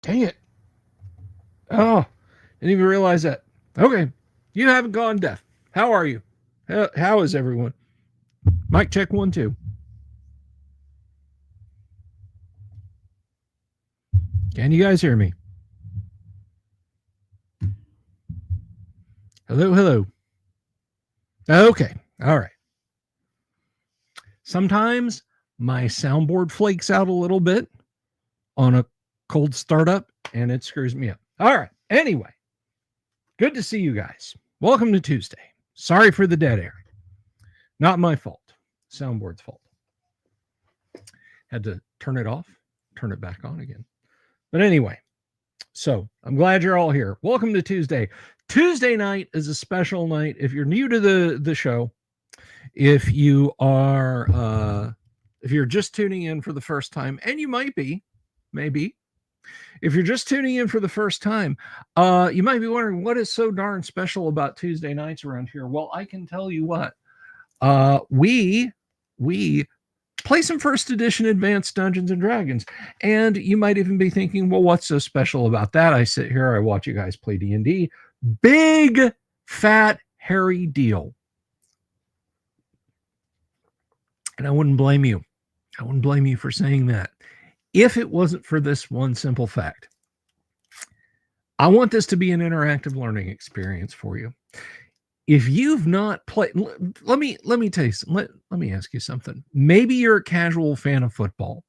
Dang it. Oh, didn't even realize that. Okay. You haven't gone deaf. How are you? How is everyone? Mic check 1, 2. Can you guys hear me? Hello, hello. Okay. All right. Sometimes my soundboard flakes out a little bit on a cold startup and it screws me up. All right. Anyway, good to see you guys. Welcome to Tuesday. Sorry for the dead air. Not my fault. Soundboard's fault. Had to turn it off, turn it back on again. But anyway, so I'm glad you're all here. Welcome to Tuesday. Tuesday night is a special night. If you're new to the show, if you're just tuning in for the first time, and you might be, maybe, if you're just tuning in for the first time, you might be wondering what is so darn special about Tuesday nights around here. Well, I can tell you what. We play some first edition Advanced Dungeons and Dragons, and you might even be thinking, well, what's so special about that? I sit here, I watch you guys play D&D. Big, fat, hairy deal. And I wouldn't blame you. I wouldn't blame you for saying that if it wasn't for this one simple fact. I want this to be an interactive learning experience for you. If you've not played, let me tell you, let me ask you something. Maybe you're a casual fan of football.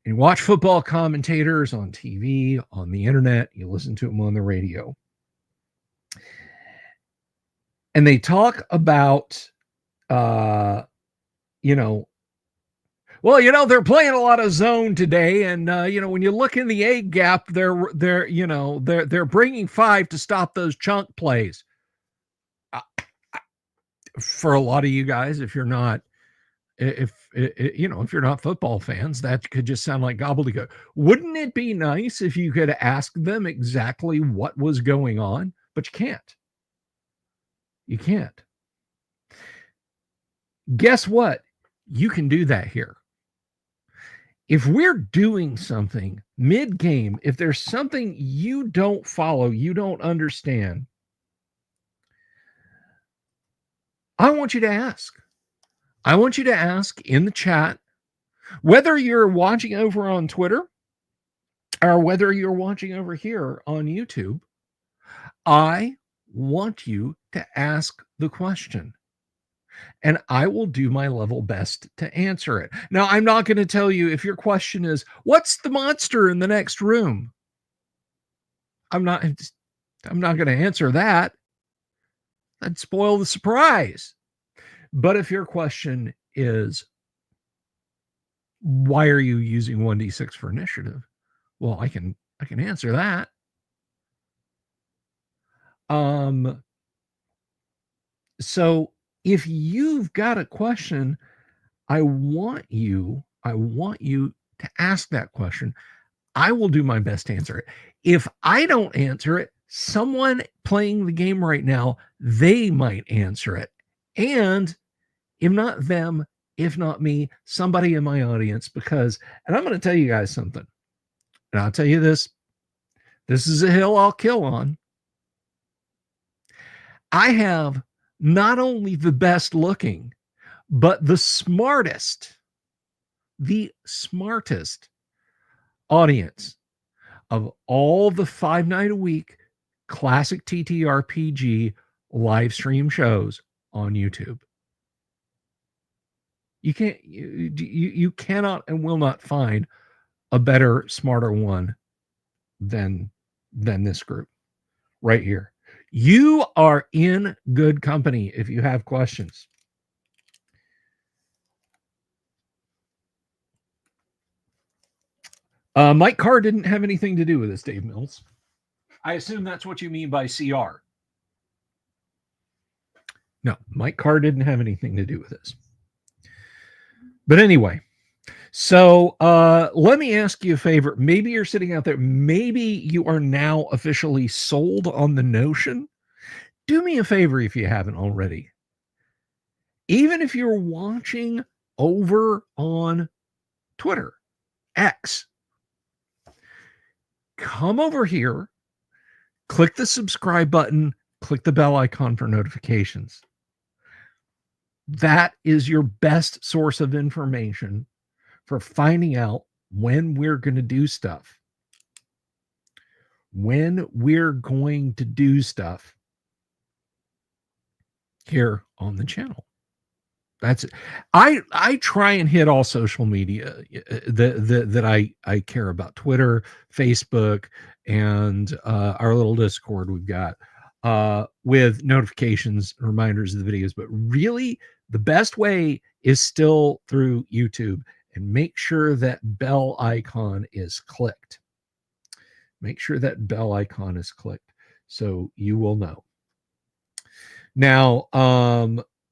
You watch football commentators on TV, on the internet, you listen to them on the radio. And they talk about, they're playing a lot of zone today. And, when you look in the A gap, they're bringing 5 to stop those chunk plays. For a lot of you guys, if you're not football fans, that could just sound like gobbledygook. Wouldn't it be nice if you could ask them exactly what was going on? But you can't. You can't. Guess what? You can do that here. If we're doing something mid-game, if there's something you don't follow, you don't understand, I want you to ask. I want you to ask in the chat, whether you're watching over on Twitter or whether you're watching over here on YouTube. I want you to ask the question, and I will do my level best to answer it. Now, I'm not going to tell you if your question is, what's the monster in the next room? I'm not going to answer that. That'd spoil the surprise. But if your question is, why are you using 1d6 for initiative? Well, I can answer that. So if you've got a question, I want you to ask that question. I will do my best to answer it. If I don't answer it, someone playing the game right now, they might answer it. And if not them, if not me, somebody in my audience, and I'm going to tell you guys something, and I'll tell you this is a hill I'll kill on. I have not only the best looking, but the smartest audience of all the 5 night a week classic TTRPG live stream shows on YouTube. You cannot and will not find a better, smarter one than this group right here. You are in good company if you have questions. Mike Carr didn't have anything to do with this, Dave Mills. I assume that's what you mean by CR. No, Mike Carr didn't have anything to do with this. But anyway, so let me ask you a favor. Maybe you're sitting out there. Maybe you are now officially sold on the notion. Do me a favor if you haven't already. Even if you're watching over on Twitter, X, come over here, click the subscribe button, click the bell icon for notifications. That is your best source of information for finding out when we're going to do stuff. When we're going to do stuff here on the channel. That's it. I try and hit all social media that I care about. Twitter, Facebook, and our little Discord we've got with notifications, reminders of the videos. But really, the best way is still through YouTube. And make sure that bell icon is clicked. Make sure that bell icon is clicked so you will know. Now,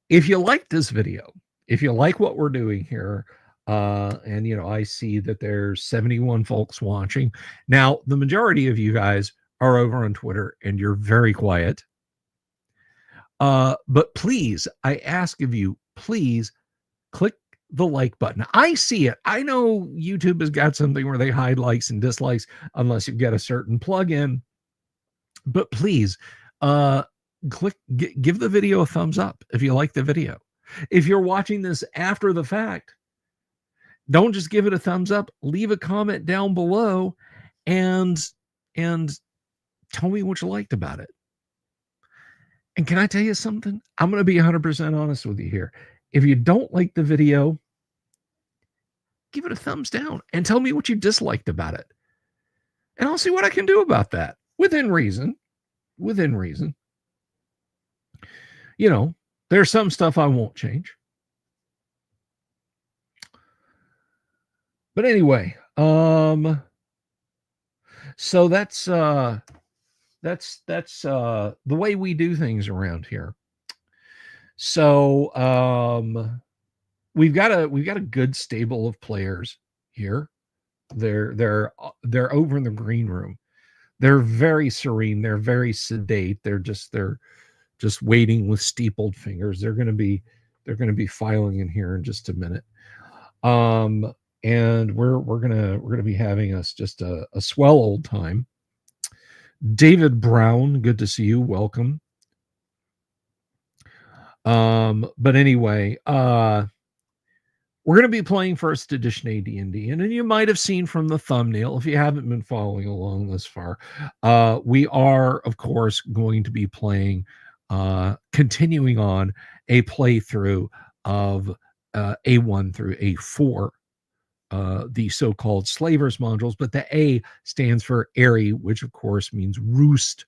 if you like this video, if you like what we're doing here, and you know, I see that there's 71 folks watching. Now, the majority of you guys are over on Twitter and you're very quiet. But please, I ask of you, please click the like button. I see it. I know YouTube has got something where they hide likes and dislikes unless you get a certain plugin. But please, give the video a thumbs up if you like the video. If you're watching this after the fact, don't just give it a thumbs up. Leave a comment down below and tell me what you liked about it. And can I tell you something? I'm going to be 100% honest with you here. If you don't like the video, give it a thumbs down and tell me what you disliked about it. And I'll see what I can do about that within reason. Within reason. You know, there's some stuff I won't change. But anyway, so that's the way we do things around here. So we've got a good stable of players here. They're over in the green room. They're very serene. They're very sedate. They're just waiting with steepled fingers. They're going to be filing in here in just a minute. And we're gonna be having us just a swell old time. David Brown, good to see you. Welcome. But anyway, we're going to be playing first edition AD&D, and then you might have seen from the thumbnail, if you haven't been following along this far, we are, of course, going to be playing, continuing on a playthrough of A1 through A4, the so-called slavers modules, but the A stands for airy, which of course means roost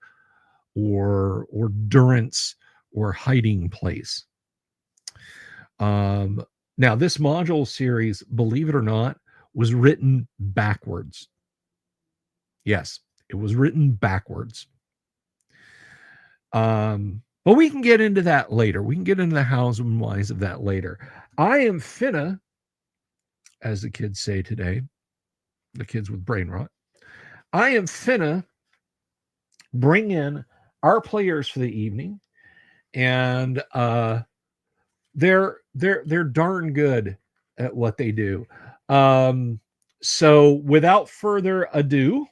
or durance or hiding place. Now, this module series, believe it or not, was written backwards. Yes, it was written backwards. But we can get into that later. We can get into the hows and whys of that later. I am finna, as the kids say today, the kids with brain rot, I am finna bring in our players for the evening, and they're darn good at what they do. So without further ado,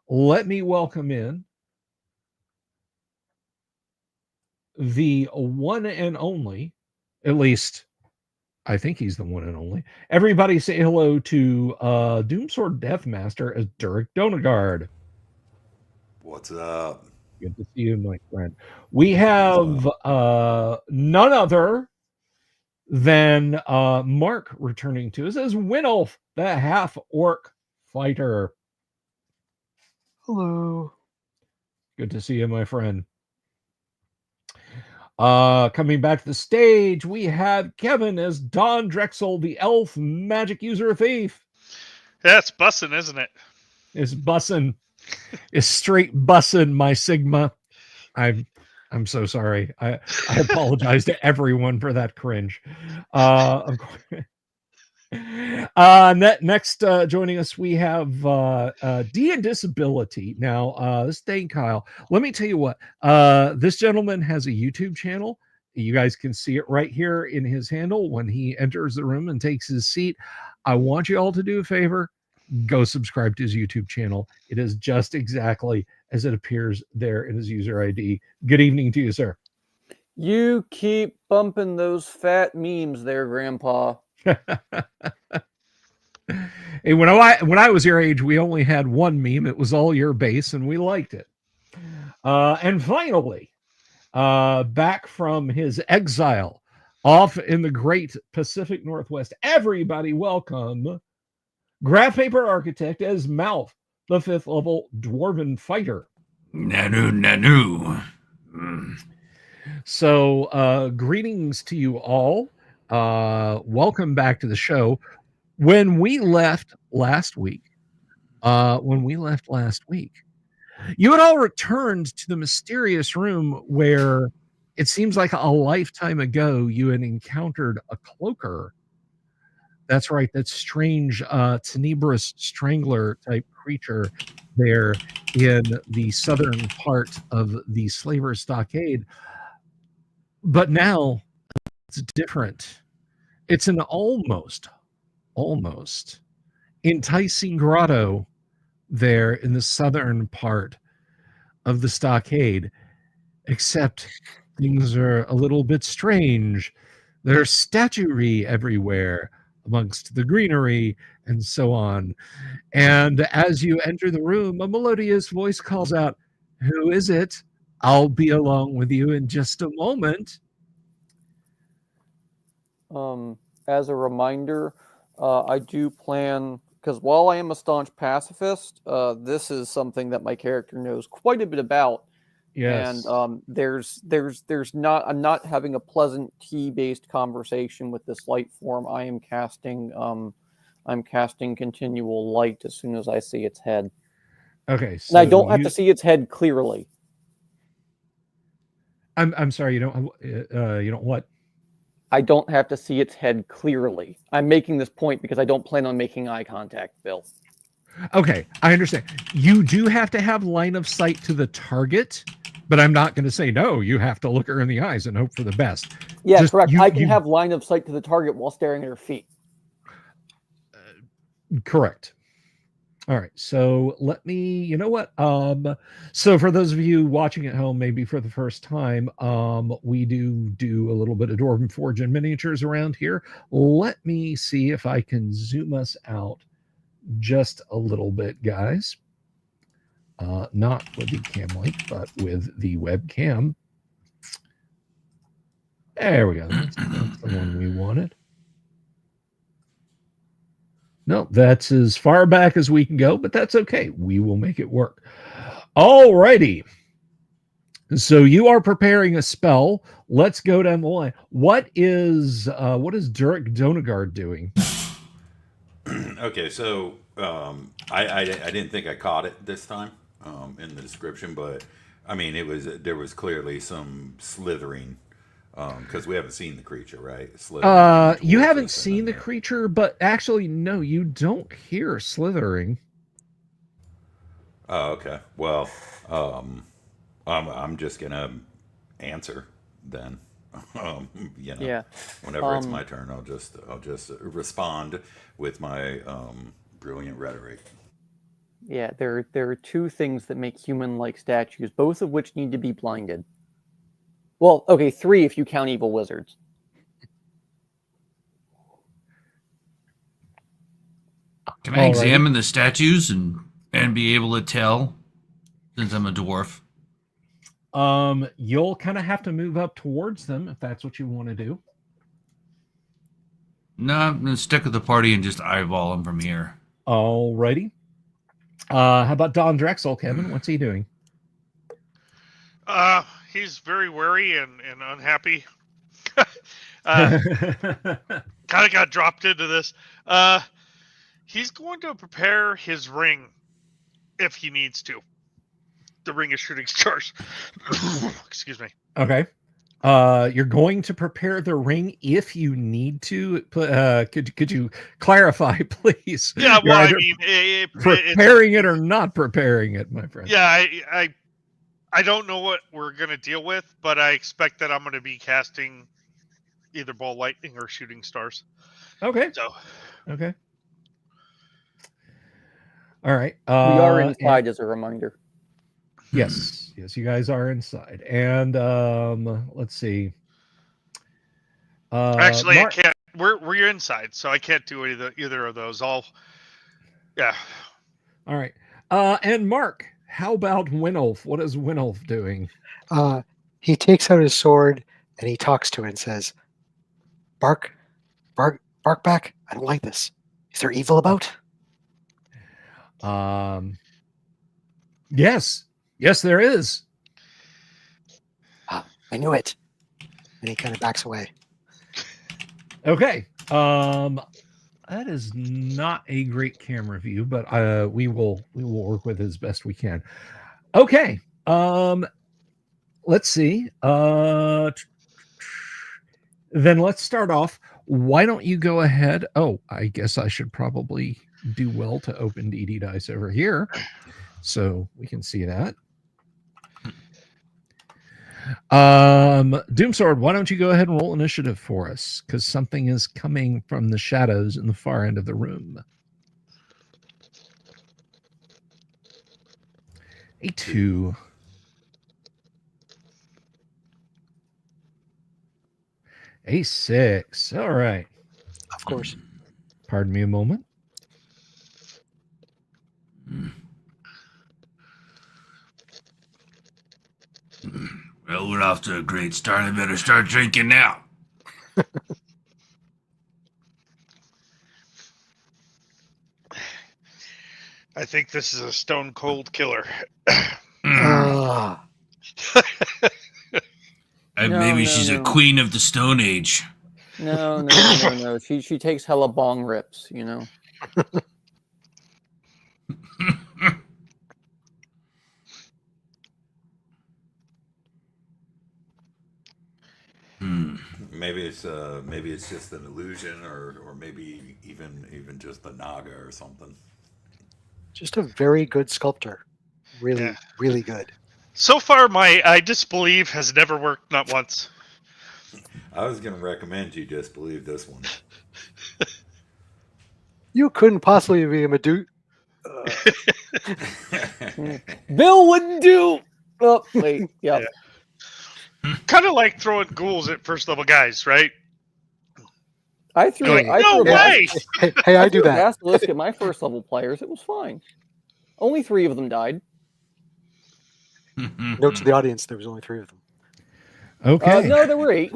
let me welcome in the one and only, at least I think he's the one and only. Everybody say hello to Doomsword Deathmaster as Durek Donagard. What's up? Good to see you, my friend. We have none other than Mark returning to us as Winulf, the half-orc fighter. Hello. Good to see you, my friend. Coming back to the stage, we have Kevin as Don Drexel, the elf magic user thief. Yeah, it's bussin', isn't it? It's bussin'. It's straight bussin', my Sigma. I'm so sorry. I apologize to everyone for that cringe. Of course. Next, joining us, we have D and Disability. Now, this thing, Kyle, let me tell you what, this gentleman has a YouTube channel. You guys can see it right here in his handle when he enters the room and takes his seat. I want you all to do a favor. go subscribe to his YouTube channel. It is just exactly as it appears there in his user ID. Good evening to you, sir. You keep bumping those fat memes there, Grandpa. Hey, when I was your age, we only had one meme. It was all your base, and we liked it. And finally, back from his exile off in the great Pacific Northwest, everybody welcome Graph Paper Architect as Mouth, the 5th level Dwarven Fighter. Nanu. So, greetings to you all. Welcome back to the show. When we left last week, you had all returned to the mysterious room where it seems like a lifetime ago you had encountered a cloaker. That's right, that strange tenebrous strangler type creature there in the southern part of the Slaver Stockade. But now it's different. It's an almost enticing grotto there in the southern part of the stockade, except things are a little bit strange. There's statuary everywhere amongst the greenery and so on. And as you enter the room, a melodious voice calls out, "Who is it? I'll be along with you in just a moment." As a reminder, I do plan, because while I am a staunch pacifist, this is something that my character knows quite a bit about. Yes. And I'm not having a pleasant tea-based conversation with this light form. I'm casting continual light as soon as I see its head. Okay. So and I don't have to see its head clearly. I'm sorry. You don't what? I don't have to see its head clearly. I'm making this point because I don't plan on making eye contact, Bill. Okay, I understand. You do have to have line of sight to the target, but I'm not going to say no. You have to look her in the eyes and hope for the best. Yeah, correct. I can have line of sight to the target while staring at her feet. Correct. All right, so let me, you know what? So for those of you watching at home, maybe for the first time, we do a little bit of Dwarven Forge and miniatures around here. Let me see if I can zoom us out just a little bit, guys. Not with the cam link, but with the webcam. There we go. That's the one we wanted. No, that's as far back as we can go, but that's okay. We will make it work. All righty. So you are preparing a spell. Let's go down the line. What is Durek Donagard doing? Okay, so I didn't think I caught it this time in the description, but I mean there was clearly some slithering. Because we haven't seen the creature, right? You haven't seen the creature, but actually, no, you don't hear slithering. Oh, okay. Well, I'm just gonna answer then. Yeah. Whenever it's my turn, I'll just respond with my brilliant rhetoric. Yeah, there are two things that make human-like statues, both of which need to be blinded. Well, okay, 3 if you count evil wizards. Can I examine the statues and be able to tell, since I'm a dwarf? You'll kind of have to move up towards them if that's what you want to do. No, I'm going to stick with the party and just eyeball them from here. Alrighty. How about Don Drexel, Kevin? What's he doing? He's very wary and unhappy. Kind of got dropped into this. He's going to prepare his ring if he needs to. The ring of shooting stars. Excuse me. Okay. You're going to prepare the ring if you need to. Could you clarify, please? Yeah, well, I mean, preparing it or not preparing it, my friend. Yeah, I don't know what we're going to deal with, but I expect that I'm going to be casting either ball lightning or shooting stars. Okay. So. Okay. All right. We are and- inside as a reminder. yes. Yes, you guys are inside. And let's see. Actually, Mark, I can't. We're inside, so I can't do either of those. Yeah. all right. And Mark, how about Winulf? What is Winulf doing? He takes out his sword and he talks to it and says, "Bark, bark, bark back. I don't like this. Is there evil about?" Yes. Yes, there is. I knew it. And he kind of backs away. Okay. That is not a great camera view, but we will work with it as best we can. Okay. Let's see. Then let's start off. Why don't you go ahead? Oh, I guess I should probably do well to open DD dice over here, so we can see that. Doomsword, why don't you go ahead and roll initiative for us? Because something is coming from the shadows in the far end of the room. A 2. A 6. All right. Of course. Pardon me a moment. Well, we're off to a great start. I better start drinking now. I think this is a stone cold killer. Ah, And No, maybe no, she's a no. queen of the Stone Age. No. She takes hella bong rips, you know. Maybe it's just an illusion, or maybe even just the Naga or something. just a very good sculptor. Really, Yeah. really good. So far, my I disbelieve has never worked, not once. I was going to recommend you just believe this one. You couldn't possibly be a Medusa. Bill wouldn't do. Oh, wait. Yep. Kind of like throwing ghouls at first level guys, right? I threw You're like, I no threw a way! Hey, I do threw a that. basilisk at my first level players. It was fine. Only 3 of them died. Note to the audience: there was only 3 of them. Okay. No, there were 8.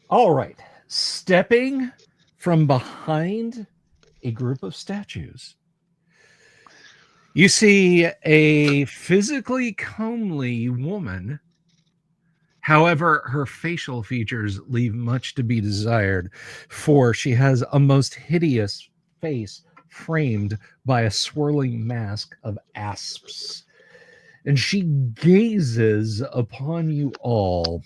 All right. Stepping from behind a group of statues, you see a physically comely woman. However, her facial features leave much to be desired, for she has a most hideous face framed by a swirling mask of asps. And she gazes upon you all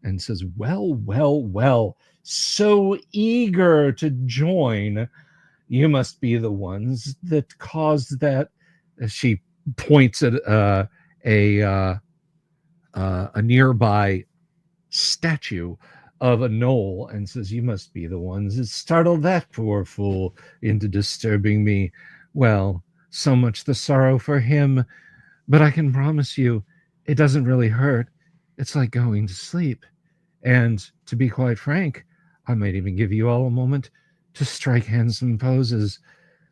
and says, "Well, well, well, so eager to join. You must be the ones that caused that." She points at a nearby statue of a knoll and says, "You must be the ones that startled that poor fool into disturbing me. Well, so much the sorrow for him, but I can promise you it doesn't really hurt. It's like going to sleep. And to be quite frank, I might even give you all a moment to strike handsome poses.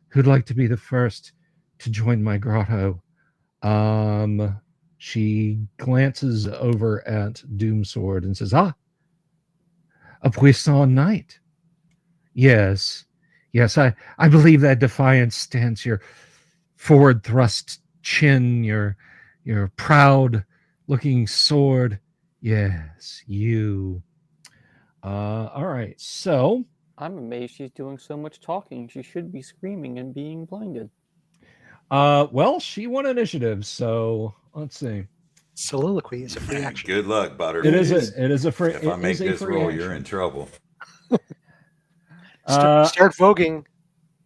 Who'd like to be the first to join my grotto?" She glances over at Doomsword and says, "Ah, a puissant knight. Yes, I believe that defiant stance, your forward thrust chin, your proud looking sword. Yes, you. All right, so I'm amazed she's doing so much talking. She should be screaming and being blinded. well, she won initiative, so let's see. Soliloquy is a free action. Good luck, Butterfield. It is a free. If I it make is a this free roll, action. you're in trouble. Start voguing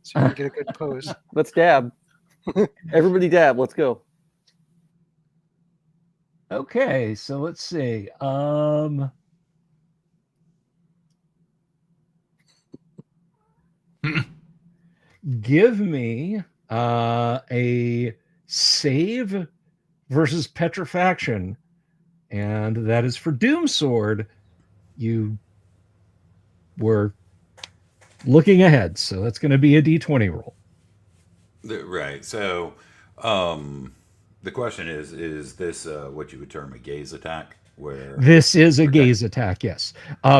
so you can get a good pose. Let's dab. Everybody dab. Let's go. Okay, so let's see. give me a save versus petrifaction, and that is for Doom Sword. You were looking ahead, so that's going to be a d20 roll. Right. So, the question is this what you would term a gaze attack? Where This is a gaze attack, yes.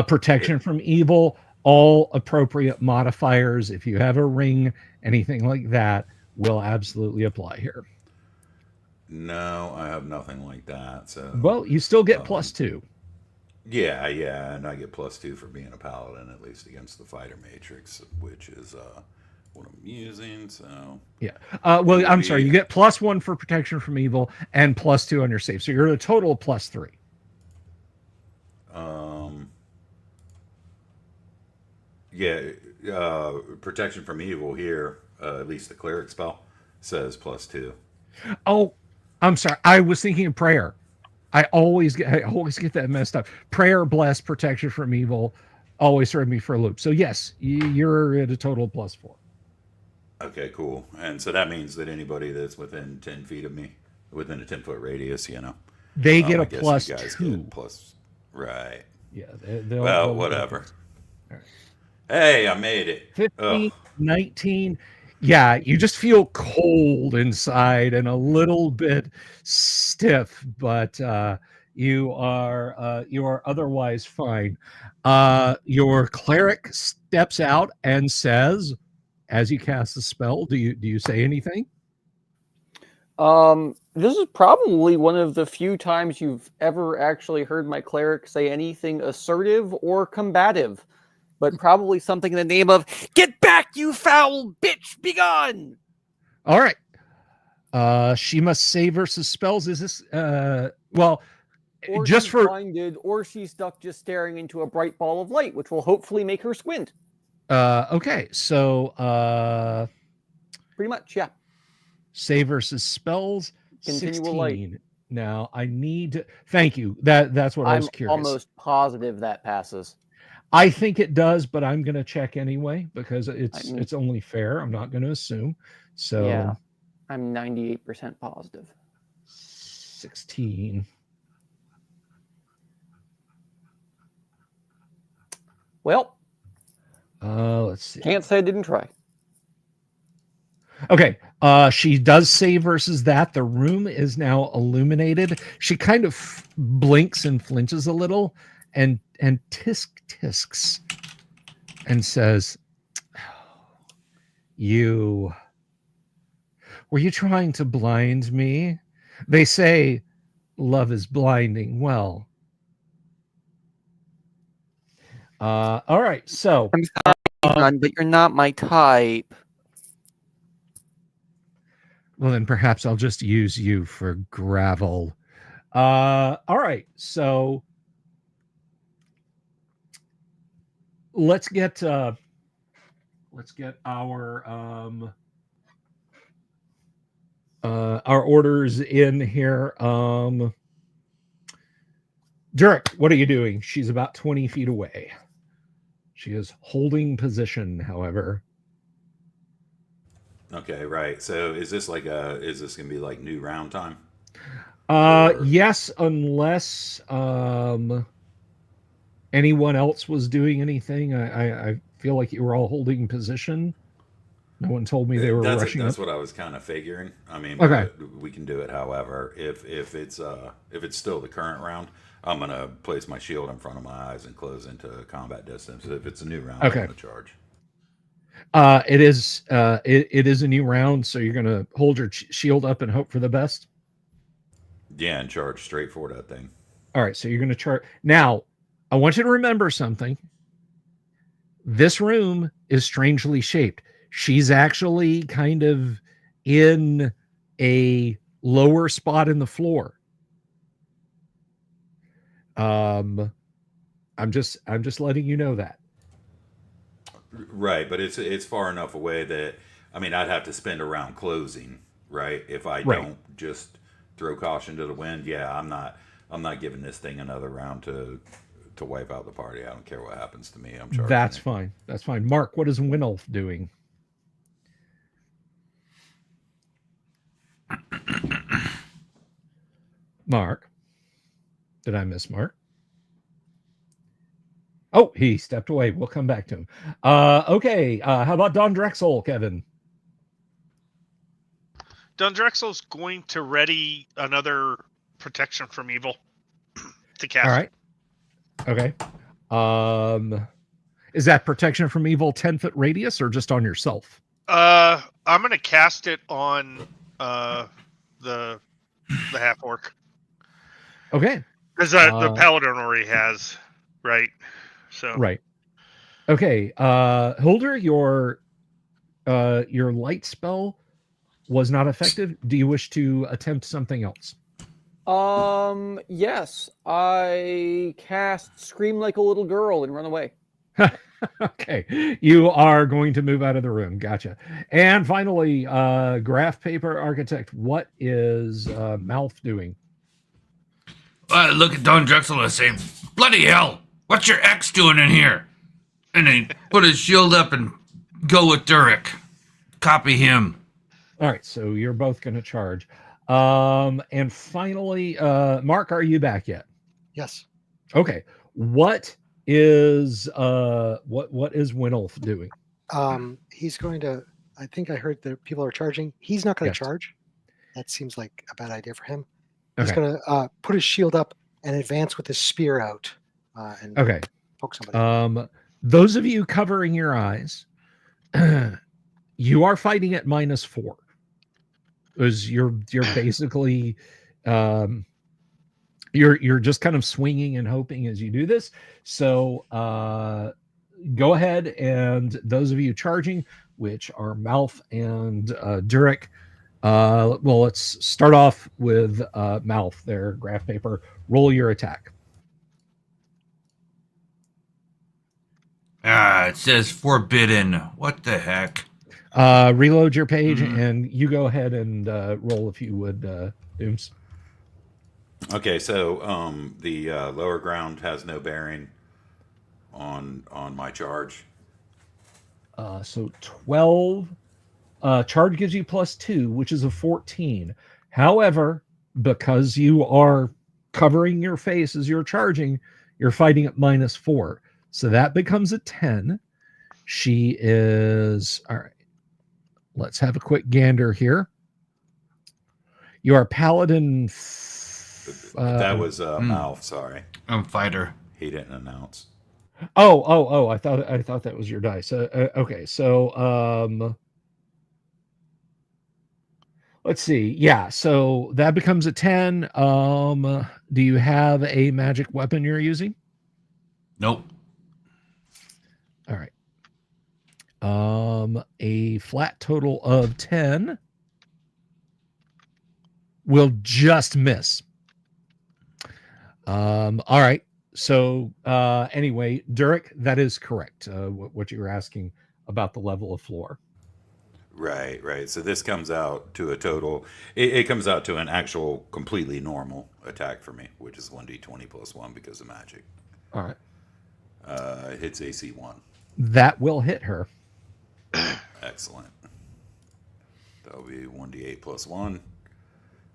Protection from evil, all appropriate modifiers. If you have a ring, anything like that, will absolutely apply here. No, I have nothing like that. So, Well, you still get +2. yeah, and I get +2 for being a paladin, at least against the fighter matrix, which is what I'm using. So, Yeah. Well, It would I'm sorry. be- You get +1 for protection from evil and +2 on your save. So you're at a total of +3. yeah, protection from evil here, at least the cleric spell says +2. Oh, I'm sorry. I was thinking of prayer. I always get that messed up. Prayer, bless, protection from evil, always throw me for a loop. So yes, you're at a total of +4. Okay, cool. And so that means that anybody that's within 10 feet of me, within a 10-foot radius, They get I a guess you guys +2. get plus. Right. Yeah. Well, whatever. All right. Hey, I made it. 15, Ugh. 19. Yeah, you just feel cold inside and a little bit stiff, but you are otherwise fine. Your cleric steps out and says, as you cast the spell, do you say anything? This is probably one of the few times you've ever actually heard my cleric say anything assertive or combative, but probably something in the name of "Get back, you foul bitch! Begone!" All right. She must save versus spells. Is this well? Or Just she's for blinded, or she's stuck just staring into a bright ball of light, which will hopefully make her squint. okay, so Pretty much, yeah. save versus spells. Continual light. 16. Now I need to thank you. That's what I I'm was curious. almost positive that passes. I think it does, but I'm going to check anyway because it's I'm- it's only fair. I'm not going to assume. So Yeah, I'm 98% positive. 16. Well, Let's see. can't say I didn't try. Okay. She does save versus that. The room is now illuminated. She kind of blinks and flinches a little and tisks and says, "You were you trying to blind me? They say love is blinding. Well, all right. So I'm sorry, but you're not my type. well, then perhaps I'll just use you for gravel. All right. So let's get our orders in here. Durek, what are you doing? She's about 20 feet away. She is holding position, however. Okay, right. So is this gonna be like new round time? Or- Yes, unless anyone else was doing anything. I feel like you were all holding position. No one told me they were rushing That's up. what I was kind of figuring. I mean, Okay. we can do it. However, if it's still the current round, I'm gonna place my shield in front of my eyes and close into combat distance. If it's a new round, Okay. I'm gonna charge. It is a new round, so you're gonna hold your shield up and hope for the best. Yeah, and charge straight for that thing. All right, so you're gonna charge. Now, I want you to remember something. This room is strangely shaped. She's actually kind of in a lower spot in the floor. I'm just letting you know that. Right, but it's far enough away that I'd have to spend a round closing, right? If I Right. don't just throw caution to the wind, yeah, I'm not giving this thing another round to wipe out the party. I don't care what happens to me. I'm charging. That's it. fine. That's fine. Mark, what is Winulf doing? Mark. Did I miss Mark? Oh, he stepped away. We'll come back to him. Okay. How about Don Drexel, Kevin? Don Drexel's going to ready another protection from evil to cast. All right. Okay. Is that protection from evil 10-foot radius or just on yourself? I'm gonna cast it on the half orc. Okay. Because the paladin already has, right? So Right. Okay. Holder, your light spell was not effective. Do you wish to attempt something else? Yes. I cast Scream Like a Little Girl and run away. Okay. You are going to move out of the room. Gotcha. And finally, graph paper architect, what is Mouth doing? I look at Don Drexel and say, bloody hell, what's your ex doing in here? And he put his shield up and go with Durek. Copy him. All right, so you're both going to charge. And finally, Mark, are you back yet? Yes. Okay. What is Winulf doing? He's going to. I think I heard that people are charging. He's not going to Yes. charge. That seems like a bad idea for him. He's Okay. going to put his shield up and advance with his spear out and Okay. poke somebody. Those of you covering your eyes, you are fighting at -4. Because you're basically you're just kind of swinging and hoping as you do this. So go ahead, and those of you charging, which are Mouth and Durek. Well, let's start off with Mouth. There, graph paper. Roll your attack. It says forbidden. What the heck? Reload your page, Mhm. and you go ahead and roll if you would, Dooms. Okay, so the lower ground has no bearing on my charge. So 12. Charge gives you +2, which is a 14. However, because you are covering your face as you're charging, you're fighting at -4. So that becomes a 10. She is... All right. Let's have a quick gander here. You are Paladin... That was Mouth, sorry. I'm fighter. He didn't announce. Oh! I thought that was your dice. Okay, so let's see. Yeah, so that becomes a 10. Do you have a magic weapon you're using? Nope. All right. A flat total of 10 will just miss. All right. So anyway, Durek, that is correct. What you were asking about the level of floor. Right. So this comes out to a total. It comes out to an actual completely normal attack for me, which is 1d20 + 1 because of magic. All right. It hits AC 1. That will hit her. Excellent. That'll be 1d8 + 1.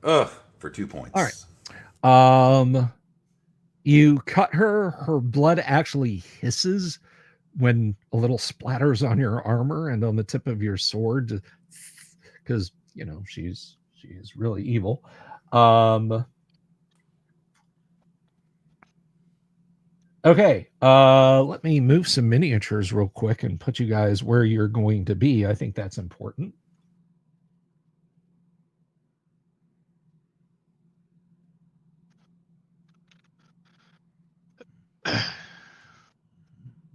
Ugh, for 2 points. All right. You cut her. Her blood actually hisses when a little splatters on your armor and on the tip of your sword, because she is really evil. Okay, let me move some miniatures real quick and put you guys where you're going to be. I think that's important.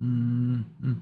Mm-hmm.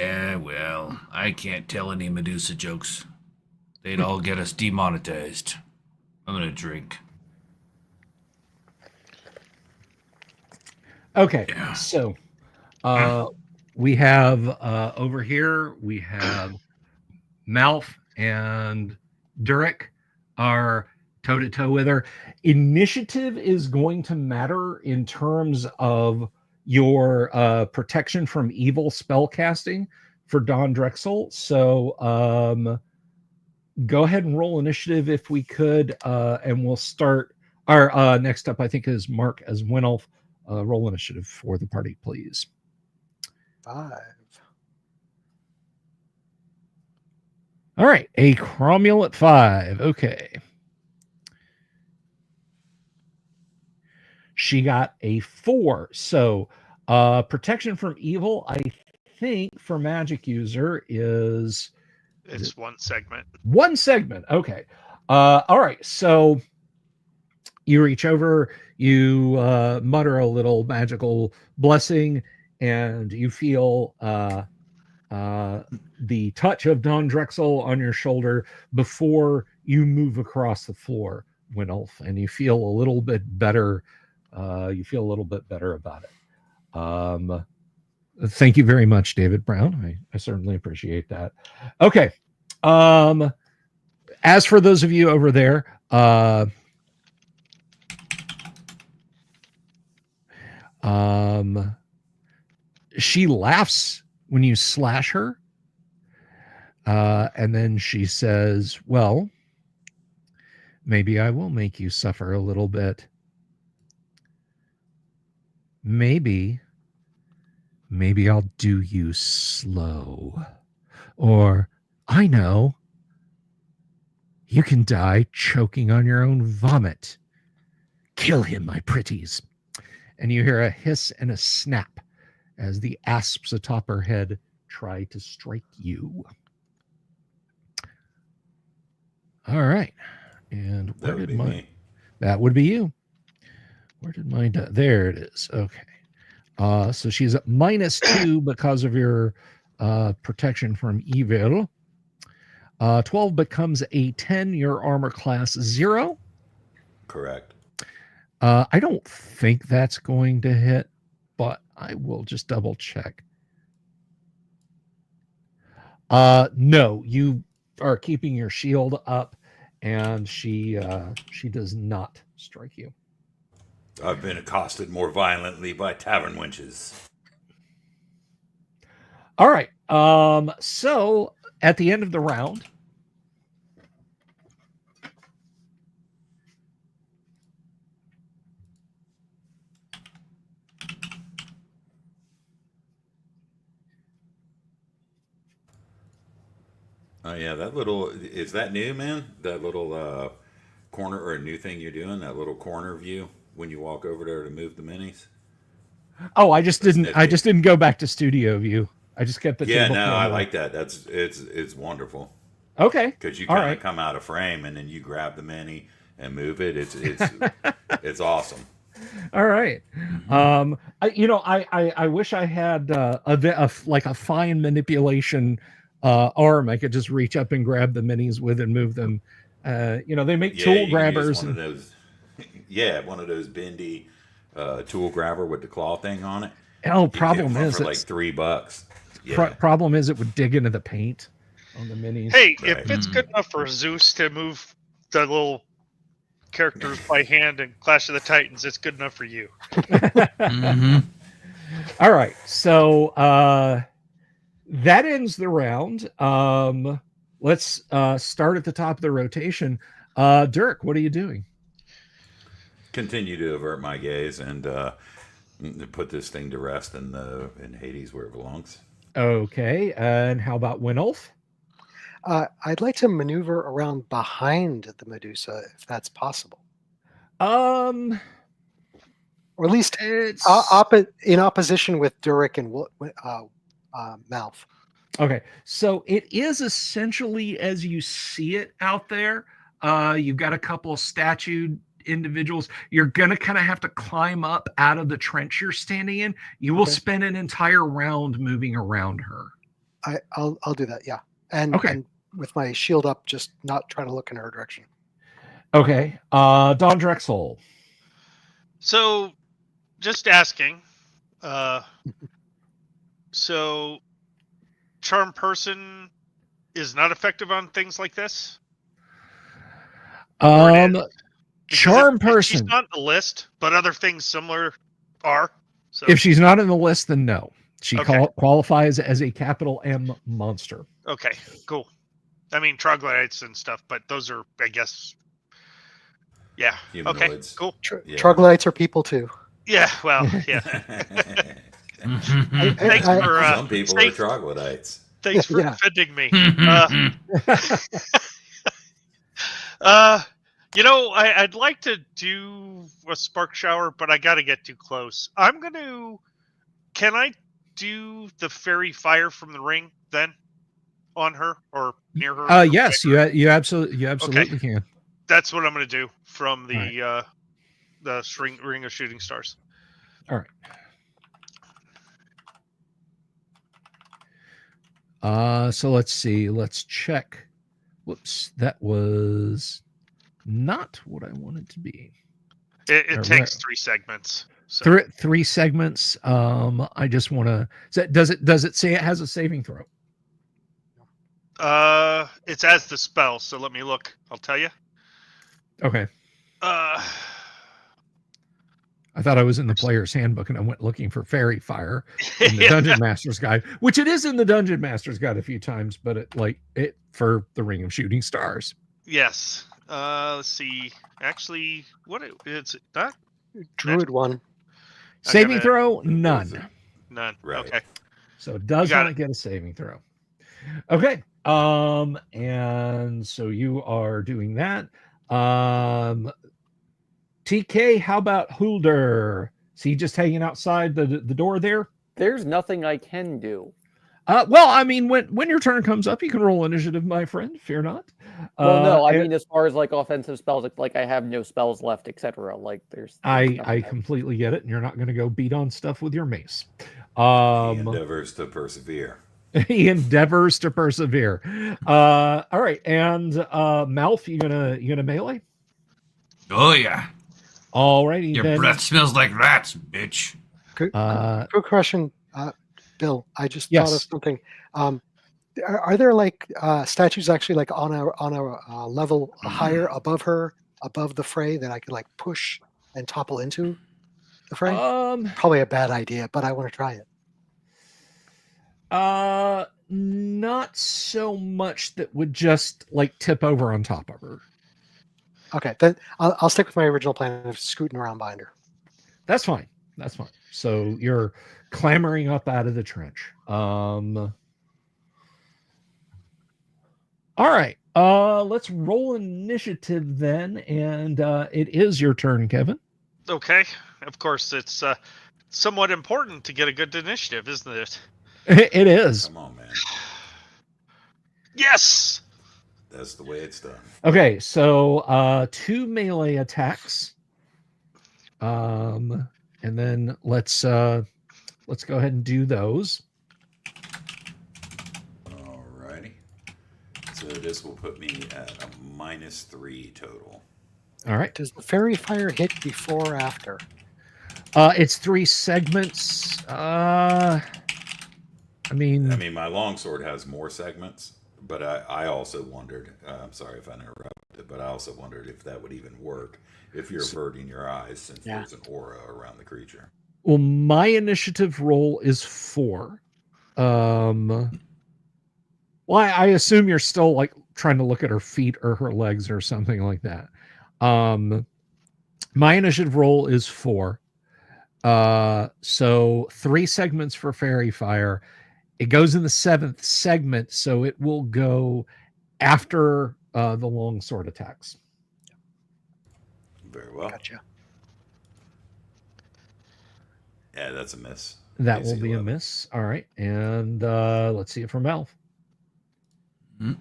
Yeah, well, I can't tell any Medusa jokes. They'd all get us demonetized. I'm gonna drink. Okay, Yeah. so we have over here, we have Malf and Durek are toe to toe with her. Initiative is going to matter in terms of your protection from evil spell casting for Don Drexel. So go ahead and roll initiative if we could, and we'll start. Our next up, I think, is Mark as Winolf. Roll initiative for the party, please. 5. All right, a Cromwell at 5. Okay. She got a 4. So protection from evil, I think, for magic user is It's one segment. one segment. Okay. All right. So you reach over, you mutter a little magical blessing, and you feel the touch of Don Drexel on your shoulder before you move across the floor, Winolf, and you feel a little bit better. You feel a little bit better about it. Thank you very much, David Brown. I certainly appreciate that. Okay. As for those of you over there, she laughs when you slash her. And then she says, well, maybe I will make you suffer a little bit. Maybe I'll do you slow. Or, I know, you can die choking on your own vomit. Kill him, my pretties. And you hear a hiss and a snap as the asps atop her head try to strike you. All right. And where That would did be my... me. That would be you. Where did mine... There it is. Okay. So she's at -2 because of your protection from evil. 12 becomes a 10, your armor class 0. Correct. I don't think that's going to hit, but I will just double check. No, you are keeping your shield up, and she does not strike you. I've been accosted more violently by tavern wenches. All right. So at the end of the round, Oh yeah, that little, is that new, man? That little corner, or a new thing you're doing, that little corner view when you walk over there to move the minis? oh, I just That's didn't nifty. go back to studio view. I just kept the Yeah, table no, I camera. like that. It's wonderful Okay. because you All kind of right. come out of frame and then you grab the mini and move it. It's awesome. All right. I wish I had like a fine manipulation arm. I could just reach up and grab the minis with and move them. They make Yeah, tool you can use grabbers. one of those. Yeah, one of those bendy tool grabber with the claw thing on it. Oh, You can get problem one is for like $3. Yeah, problem is it would dig into the paint on the minis. Hey, Right. if it's good enough for Zeus to move the little characters by hand in Clash of the Titans, it's good enough for you. Mm-hmm. All right. So that ends the round. Let's start at the top of the rotation. Dirk, what are you doing? continue to avert my gaze and put this thing to rest in Hades where it belongs. Okay. And how about Winolf? I'd like to maneuver around behind the Medusa if that's possible, or at least It's in opposition with Durek and Malf. okay. So it is essentially as you see it out there. You've got a couple of statued individuals. You're gonna kind of have to climb up out of the trench you're standing in. You will Okay. spend an entire round moving around her. I'll do that. Yeah, and Okay. and with my shield up, just not trying to look in her direction. Okay. Don Drexel. So, just asking. So, charm person is not effective on things like this. Or it is? Because Charm she's person. not on the list, but other things similar are. So If she's not in the list, then no. She Okay. qualifies as a capital M monster. okay, cool. I mean troglodytes and stuff, but those are, I guess. Yeah. Humanoids. Okay. Cool. Yeah. Troglodytes are people too. Yeah. Well. Yeah. Thanks I- for Some people are troglodytes. thanks for Yeah. defending me. I'd like to do a spark shower, but I got to get too close. Can I do the fairy fire from the ring then on her or near her? Yes, you absolutely can. That's what I'm going to do from the All ring of shooting stars. All right. So let's see. Let's check. Whoops, that was not what I wanted to be. It All takes right. 3 segments. So. Three segments. I just want to. Does it say it has a saving throw? It's as the spell. So let me look. I'll tell you. Okay. Uh, I thought I was in the player's handbook and I went looking for fairy fire in the yeah. Dungeon Master's Guide, which it is in the Dungeon Master's Guide a few times, but it for the Ring of Shooting Stars. Yes. Let's see. Actually, it's not Druid one. Saving throw, none. none. Right. Okay. So it does got not get a saving throw. Okay. And so you are doing that. TK, how about Hulder? Is he just hanging outside the door there? There's nothing I can do. Well, I mean, when your turn comes up, you can roll initiative, my friend. Fear not. Well, no, I and mean as far as like offensive spells, like I have no spells left, etc. Like there's I nothing completely get it, and you're not going to go beat on stuff with your mace. He endeavors to persevere. He endeavors to persevere. All right, and Malf, you gonna melee? Oh yeah. Alrighty, Your then. breath smells like rats, bitch. Quick Uh, question, Bill. I just Yes. thought of something. Are there like statues actually like on a level higher above her, above the fray that I could like push and topple into the fray? Probably a bad idea, but I want to try it. Not so much that would just like tip over on top of her. Okay, then I'll stick with my original plan of scooting around behind her. That's fine. That's fine. So you're clambering up out of the trench. All right. Let's roll initiative then, and it is your turn, Kevin. Okay. Of course, it's somewhat important to get a good initiative, isn't it? It is. Come on, man. Yes. That's the way it's done. Okay, so 2 melee attacks. And then let's go ahead and do those. Alrighty. So this will put me at a -3 total. All right. Does the fairy fire hit before or after? It's 3 segments. I mean, my longsword has more segments, but I also wondered, I'm sorry if I interrupted, but I also wondered if that would even work if you're averting your eyes since there's an aura around the creature. well, my initiative roll is 4. Well, I assume you're still like trying to look at her feet or her legs or something like that. My initiative roll is 4. So 3 segments for fairy fire. It goes in the 7th segment, so it will go after the long sword attacks. Very well. Gotcha. Yeah, that's a miss. That AC will be a 11. miss. All right, and let's see it from Elf. Hmm?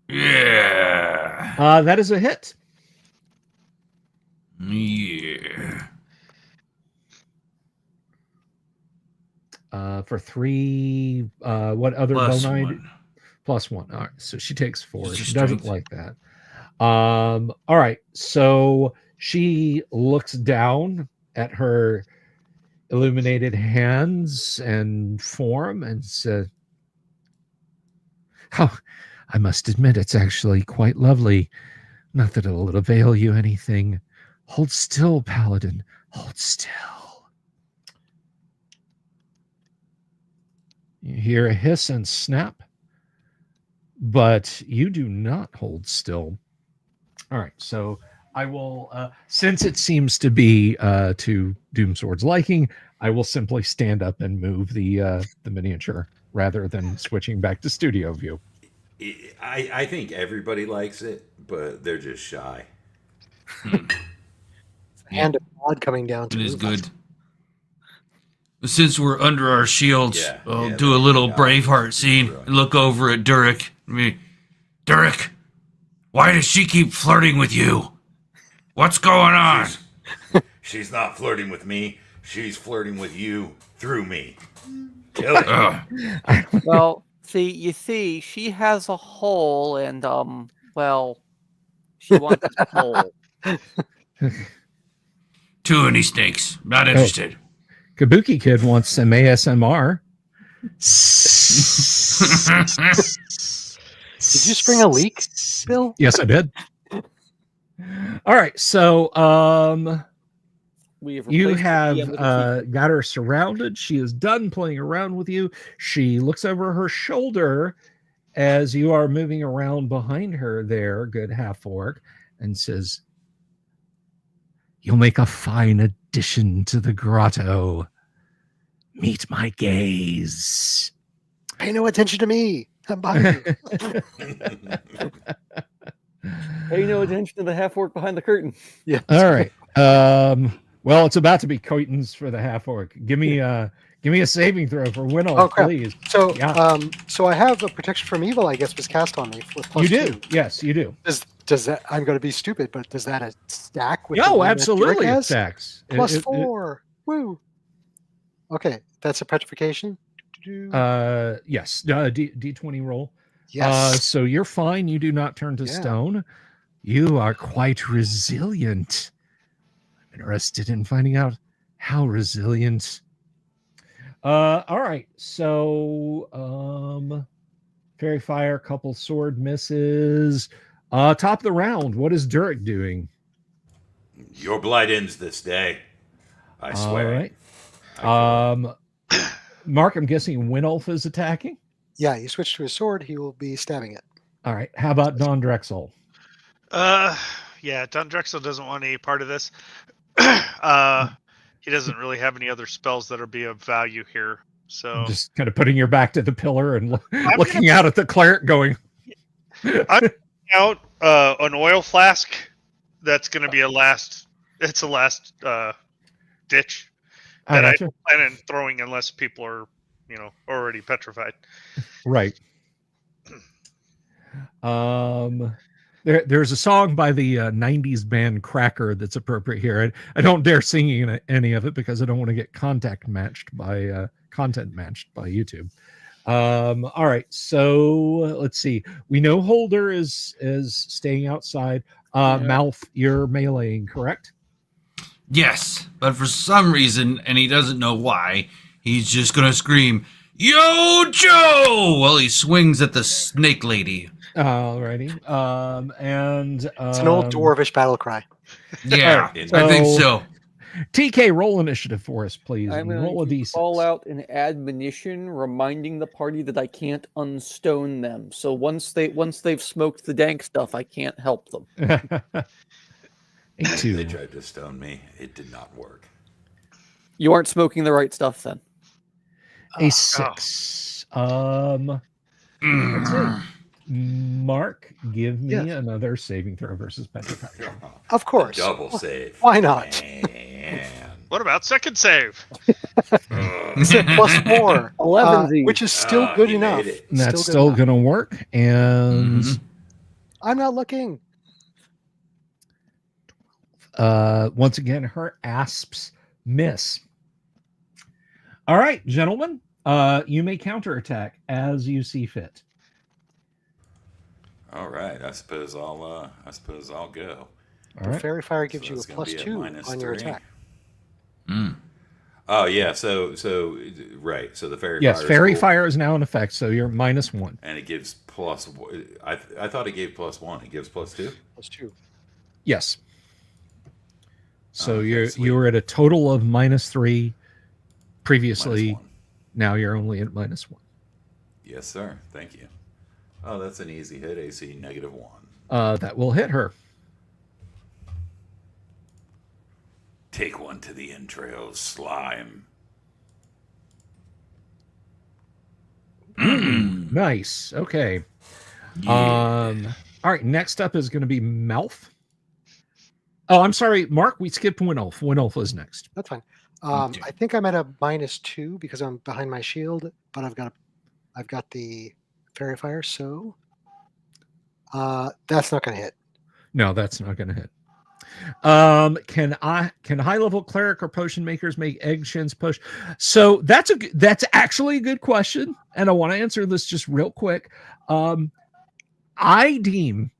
Yeah. That is a hit. Yeah. for 3. What other Plus bonide? one. +1. All right, so she takes 4. It's your She doesn't strength. like that. All right, so she looks down at her illuminated hands and form and says, "Oh, I must admit it's actually quite lovely. Not that it'll avail you anything. Hold still, Paladin. Hold still." You hear a hiss and snap, but you do not hold still. All right, so I will, since it seems to be to Doomsword's liking, I will simply stand up and move the miniature rather than switching back to studio view. I think everybody likes it, but they're just shy. Hand of God coming down to It is move us. good. Since we're under our shields, Yeah, I'll yeah, do a there little you go. Braveheart scene and look over at Durik. Durik, why does she keep flirting with you? What's going on? She's not flirting with me. She's flirting with you through me. Kill it. Well, you see, she has a hole, and well, she wants a hole. Too many snakes. Not interested. Kabuki Kid wants some ASMR. Did you spring a leak, Bill? Yes, I did. All right, so We have you replaced the have DM with a secret. got her surrounded. She is done playing around with you. She looks over her shoulder as you are moving around behind her there, good half orc, and says, "You'll make a fine addition to the grotto. Meet my gaze." Pay no attention to me. I'm behind you. Pay no attention to the half orc behind the curtain. Yeah. All right. Well, it's about to be Coitons for the half orc. Give me a saving throw for Winnow, Oh, crap. please. So, Yeah. so I have a protection from evil. I guess was cast on me with You do, +2. yes, you do. Does that? I'm going to be stupid, but does that stack with? the No, one that absolutely, Derek it has? stacks. +4. Woo. Okay, that's a petrification. Yes, D20 roll. Yes. So you're fine. You do not turn to Yeah. stone. You are quite resilient. I'm interested in finding out how resilient. All right. So, fairy fire, couple sword misses. Top of the round. What is Durik doing? Your blight ends this day. I swear. All right. Mark, I'm guessing Winolf is attacking. Yeah, you switch to his sword, he will be stabbing it. All right. How about Don Drexel? Yeah, Don Drexel doesn't want any part of this. He doesn't really have any other spells that'll be of value here. So Just kind of putting your back to the pillar and looking out at the cleric going. I'm out an oil flask. That's going to be a last ditch I that I gotcha. don't plan on throwing unless people are, already petrified. Right. There's a song by the 90s band Cracker that's appropriate here. I don't dare sing any of it because I don't want to get content matched by YouTube. All right, so let's see. We know Holder is staying outside. Mouth, you're meleeing, correct? Yes, but for some reason, and he doesn't know why, he's just gonna scream, "Yo, Joe!" while he swings at the snake lady. Alrighty. And It's an old dwarvish battle cry. Yeah, Alright, I think so. TK, roll initiative for us, please. I'm And roll a going to D6. call out an admonition reminding the party that I can't unstone them. So once they've smoked the dank stuff, I can't help them. A They 2. tried to stone me. It did not work. You aren't smoking the right stuff then. A 6. Mark, give me Yes. another saving throw versus petrification. Of course. Double save. Why not? Man. What about second save? It's a +4, 11 which is still good he enough. made it. And that's good still enough. going to work. And I'm not looking. once again, her asps miss. All right, gentlemen. You may counterattack as you see fit. All right. I suppose I'll go. All right. Fairy Fire gives So you a that's gonna be +2 on your -3. attack. Mm. Oh yeah. So right. So the fairy Yes, fire. fairy is cool, fire is now in effect, so you're -1. and it gives plus. I thought it gave +1. It gives +2. +2. Yes. So Okay, sweet. you were at a total of -3 previously. -1. Now you're only at -1. Yes, sir. Thank you. Oh, that's an easy hit. AC -1. That will hit her. Take one to the entrails, slime. Nice. Okay. Yeah. All right. Next up is going to be Malf. Oh, I'm sorry, Mark. We skipped Winulf. Winulf is next. That's fine. Okay. I think I'm at a -2 because I'm behind my shield, but I've got the Fairy Fire, so that's not going to hit. No, that's not going to hit. Can high level cleric or potion makers make egg shins push? So that's actually a good question, and I want to answer this just real quick. I deem,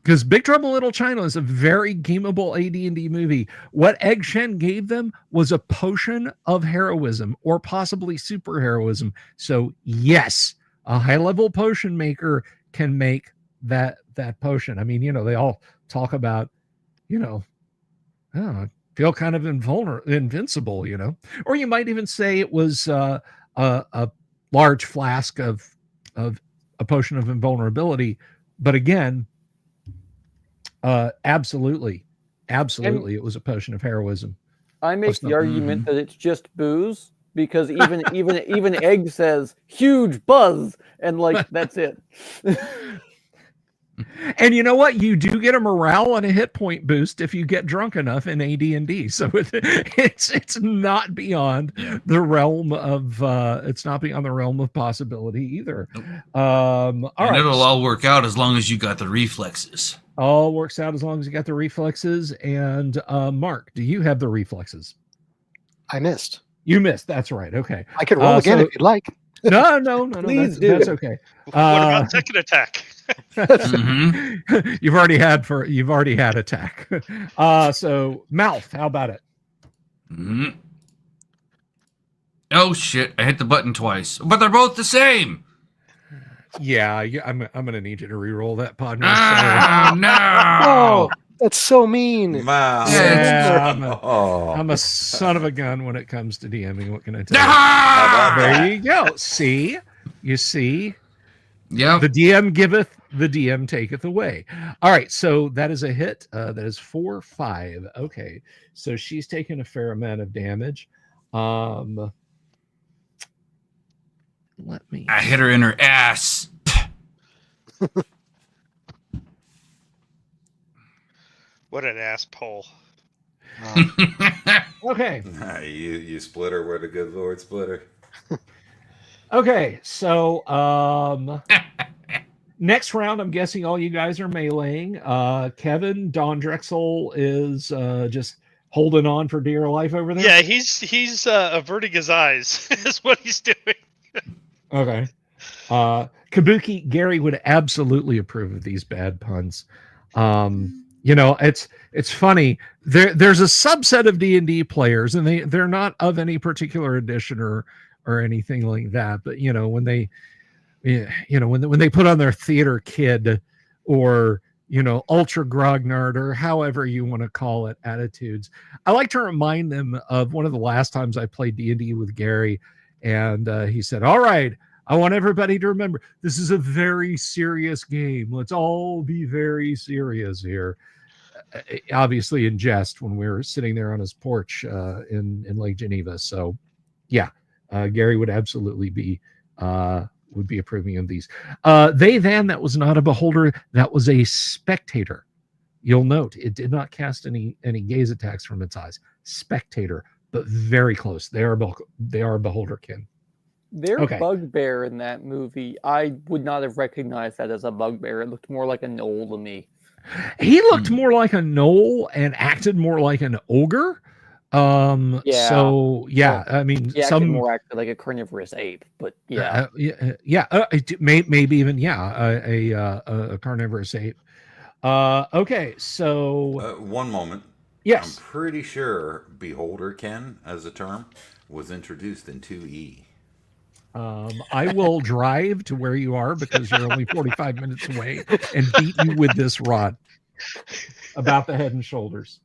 because Big Trouble in Little China is a very gameable AD&D movie. What Egg Shen gave them was a potion of heroism, or possibly super heroism. So yes, a high level potion maker can make that potion. I mean, they all talk about, I feel kind of invincible, or you might even say it was a large flask of a potion of invulnerability. But again, absolutely, it was a potion of heroism. I make the argument that it's just booze because even Egg says huge buzz and that's it. And you know what? You do get a morale and a hit point boost if you get drunk enough in AD&D. So it's not beyond the realm of possibility either. Nope. All right. It'll all work out as long as you got the reflexes. All works out as long as you got the reflexes. And Mark, do you have the reflexes? I missed. You missed. That's right. Okay. I can roll again if you'd like. No. Please that's okay. What about second attack? You've already had attack. So Mouth, how about it? Oh shit! I hit the button twice, but they're both the same. Yeah, I'm gonna need you to re-roll that pod. No! Oh, that's so mean. Wow. Yeah, I'm a son of a gun when it comes to DMing. What can I tell you? Ah! There you go. See, you see. Yep. The DM giveth, the DM taketh away. All right, so that is a hit. That is 4-5. Okay, so she's taken a fair amount of damage. Let me. I hit her in her ass. What an asshole. Okay. You split her where the good Lord split her. Okay, so next round, I'm guessing all you guys are meleeing. Kevin, Don Drexel is just holding on for dear life over there. Yeah, he's averting his eyes is what he's doing. Okay. Kabuki, Gary would absolutely approve of these bad puns. It's funny. There's a subset of D&D players, and they're not of any particular edition or anything like that. But when they put on their theater kid or ultra grognard or however you want to call it attitudes, I like to remind them of one of the last times I played D&D with Gary, and he said, "All right, I want everybody to remember this is a very serious game. Let's all be very serious here." Obviously in jest when we were sitting there on his porch in Lake Geneva. So yeah, Gary would absolutely be approving of these. That was not a beholder, that was a spectator. You'll note it did not cast any gaze attacks from its eyes. Spectator, but very close. They are beholderkin. Their Okay. bugbear in that movie, I would not have recognized that as a bugbear. It looked more like a gnoll to me. He looked more like a gnoll and acted more like an ogre. Yeah. So yeah, I mean, He acted some more acted like a carnivorous ape, but yeah. maybe even a carnivorous ape. Okay, so One moment. I'm yes, pretty sure Beholder Ken as a term was introduced in 2E. I will drive to where you are because you're only 45 minutes away and beat you with this rod about the head and shoulders.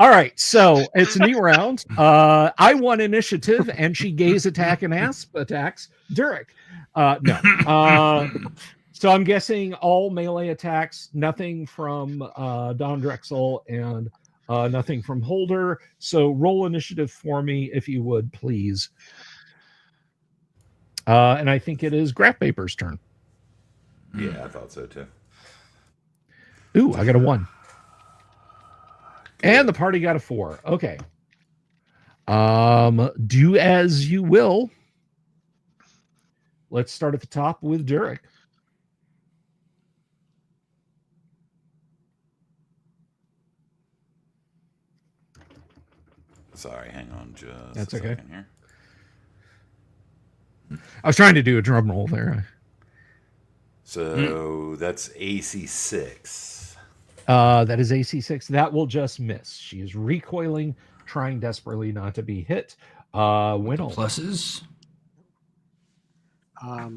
All right, so it's a new round. I won initiative, and she gaze attack and asp attacks Durek. No. So I'm guessing all melee attacks, nothing from Don Drexel and nothing from Holder. So roll initiative for me, if you would, please. And I think it is Graph Paper's turn. Yeah, I thought so too. Ooh, I got a 1. And the party got a 4. Okay. Do as you will. Let's start at the top with Durek. Sorry, hang on just That's a okay. second here. I was trying to do a drum roll there. So that's AC 6. That is AC 6. That will just miss. She is recoiling, trying desperately not to be hit. Winnel. Pluses. I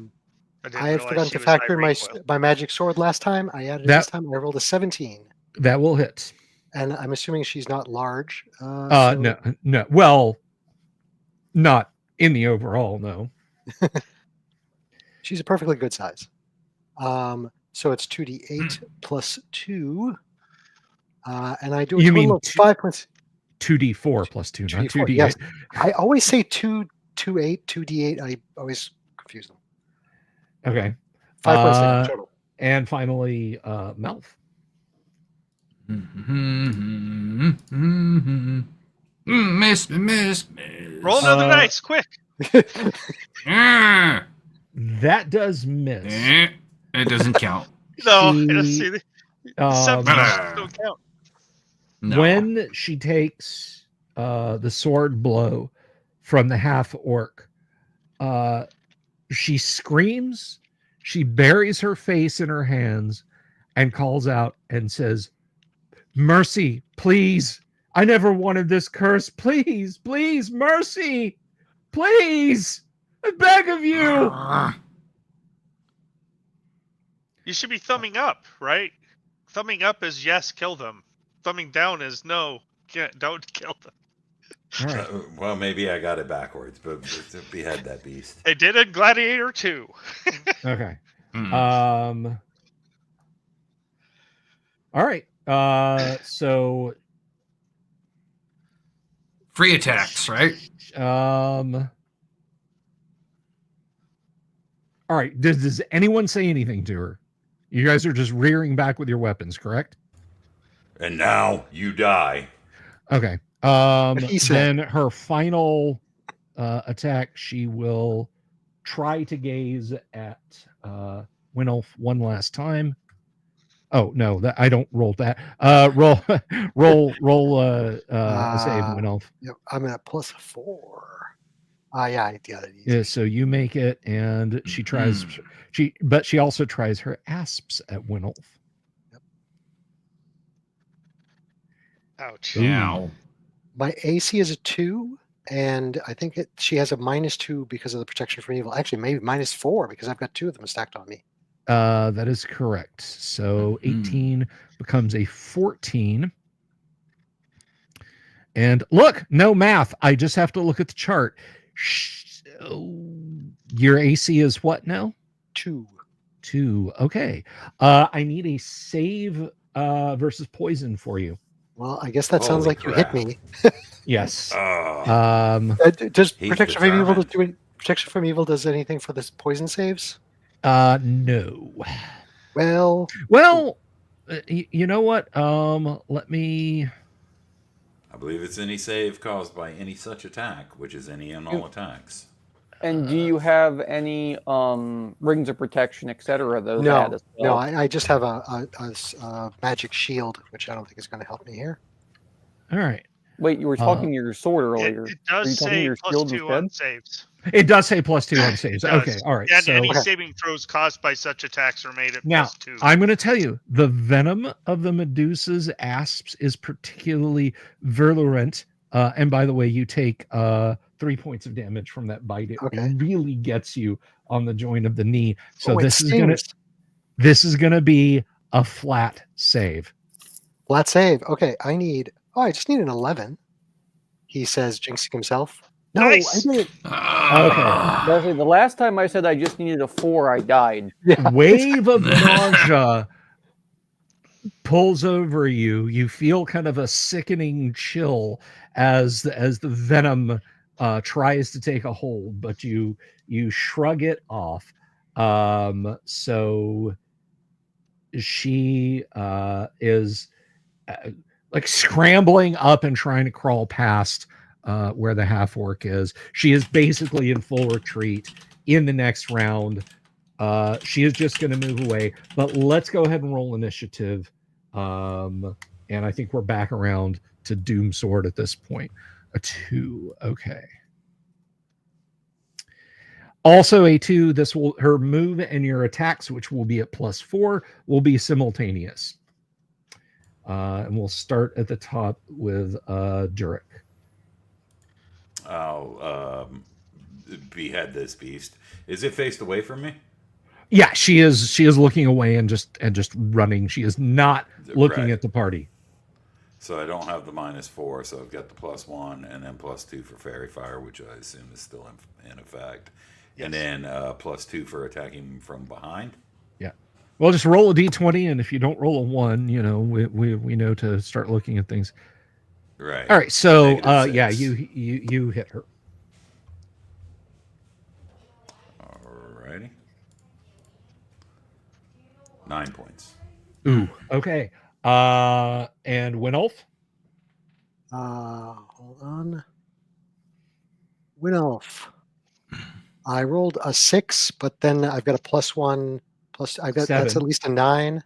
have forgotten to factor in my magic sword last time. I added it this time. I rolled a 17. That will hit. And I'm assuming she's not large. No. Well, not in the overall, no. She's a perfectly good size. So it's 2d8 plus 2. And I do a total of 5 points. 2d4 plus 2, not 2d8. Yes. I always say 2d8. I always confuse them. Okay. 5 points total. And finally, Melf. Miss. Roll another dice, quick. That does miss. It doesn't count. No, I don't see the substitutions don't count. No. When she takes the sword blow from the half orc, she screams, she buries her face in her hands and calls out and says, "Mercy, please. I never wanted this curse. Please, please, mercy. Please. I beg of you." You should be thumbing up, right? Thumbing up is yes, kill them. Thumbing down is no, don't kill them. All right. Well, maybe I got it backwards, but behead that beast. They did in Gladiator 2. Okay. All right. So Free attacks, right? all right. Does anyone say anything to her? You guys are just rearing back with your weapons, correct? And now you die. Okay. Then her final attack, she will try to gaze at Winolf one last time. Oh no, that I don't roll that. Roll a save, Winolf. Yep, I'm at plus 4. Yeah. Yeah, so you make it, and she tries. But she also tries her asps at Winolf. Yep. Ouch. Ow. My AC is a 2, and I think she has a -2 because of the protection from evil. Actually, maybe -4 because I've got 2 of them stacked on me. That is correct. So 18 becomes a 14. And look, no math. I just have to look at the chart. Your AC is what now? 2. 2. Okay. I need a save versus poison for you. Well, I guess that sounds like you hit me. Yes. Does protection from evil protection from evil does anything for this poison saves? No. Well, you know what? Let me. I believe it's any save caused by any such attack, which is any and all attacks. And do you have any rings of protection, etc.? No, I just have a magic shield, which I don't think is going to help me here. All right. Wait, you were talking your sword earlier. It Were does you talking say your plus shield 2 instead? on saves. It does say +2 on saves. It does. Okay, all right. And So any saving throws caused by such attacks are made at now +2. I'm going to tell you, the venom of the Medusa's asps is particularly virulent. And by the way, you take 3 points of damage from that bite. It Okay. really gets you on the joint of the knee. So Oh, it this is gonna be a flat save. flat save. Okay, I just need an 11. He says, jinxing himself. No, Nice. I did it. Leslie, the last time I said I just needed a 4, I died. Yeah. Wave of nausea pulls over you. You feel kind of a sickening chill as the venom tries to take a hold, but you shrug it off. So she is like scrambling up and trying to crawl past where the half orc is. She is basically in full retreat in the next round. She is just going to move away, but let's go ahead and roll initiative. And I think we're back around to Doom Sword at this point. A 2. Okay. Also a 2, her move and your attacks, which will be at +4, will be simultaneous. And we'll start at the top with Durek. I'll behead this beast. Is it faced away from me? Yeah, she is looking away and just running. She is not looking Right. at the party. So I don't have the -4, so I've got the +1 and then +2 for Fairy Fire, which I assume is still in effect. Yes. And then +2 for attacking from behind. Yeah. Well, just roll a d20, and if you don't roll a 1, we know to start looking at things. Right. All right. So -6. you hit her. Alrighty. 9 points. Ooh. Okay. And Winulf? Hold on. Winulf. I rolled a 6, but then I've got a +1. That's 7. at least a 9.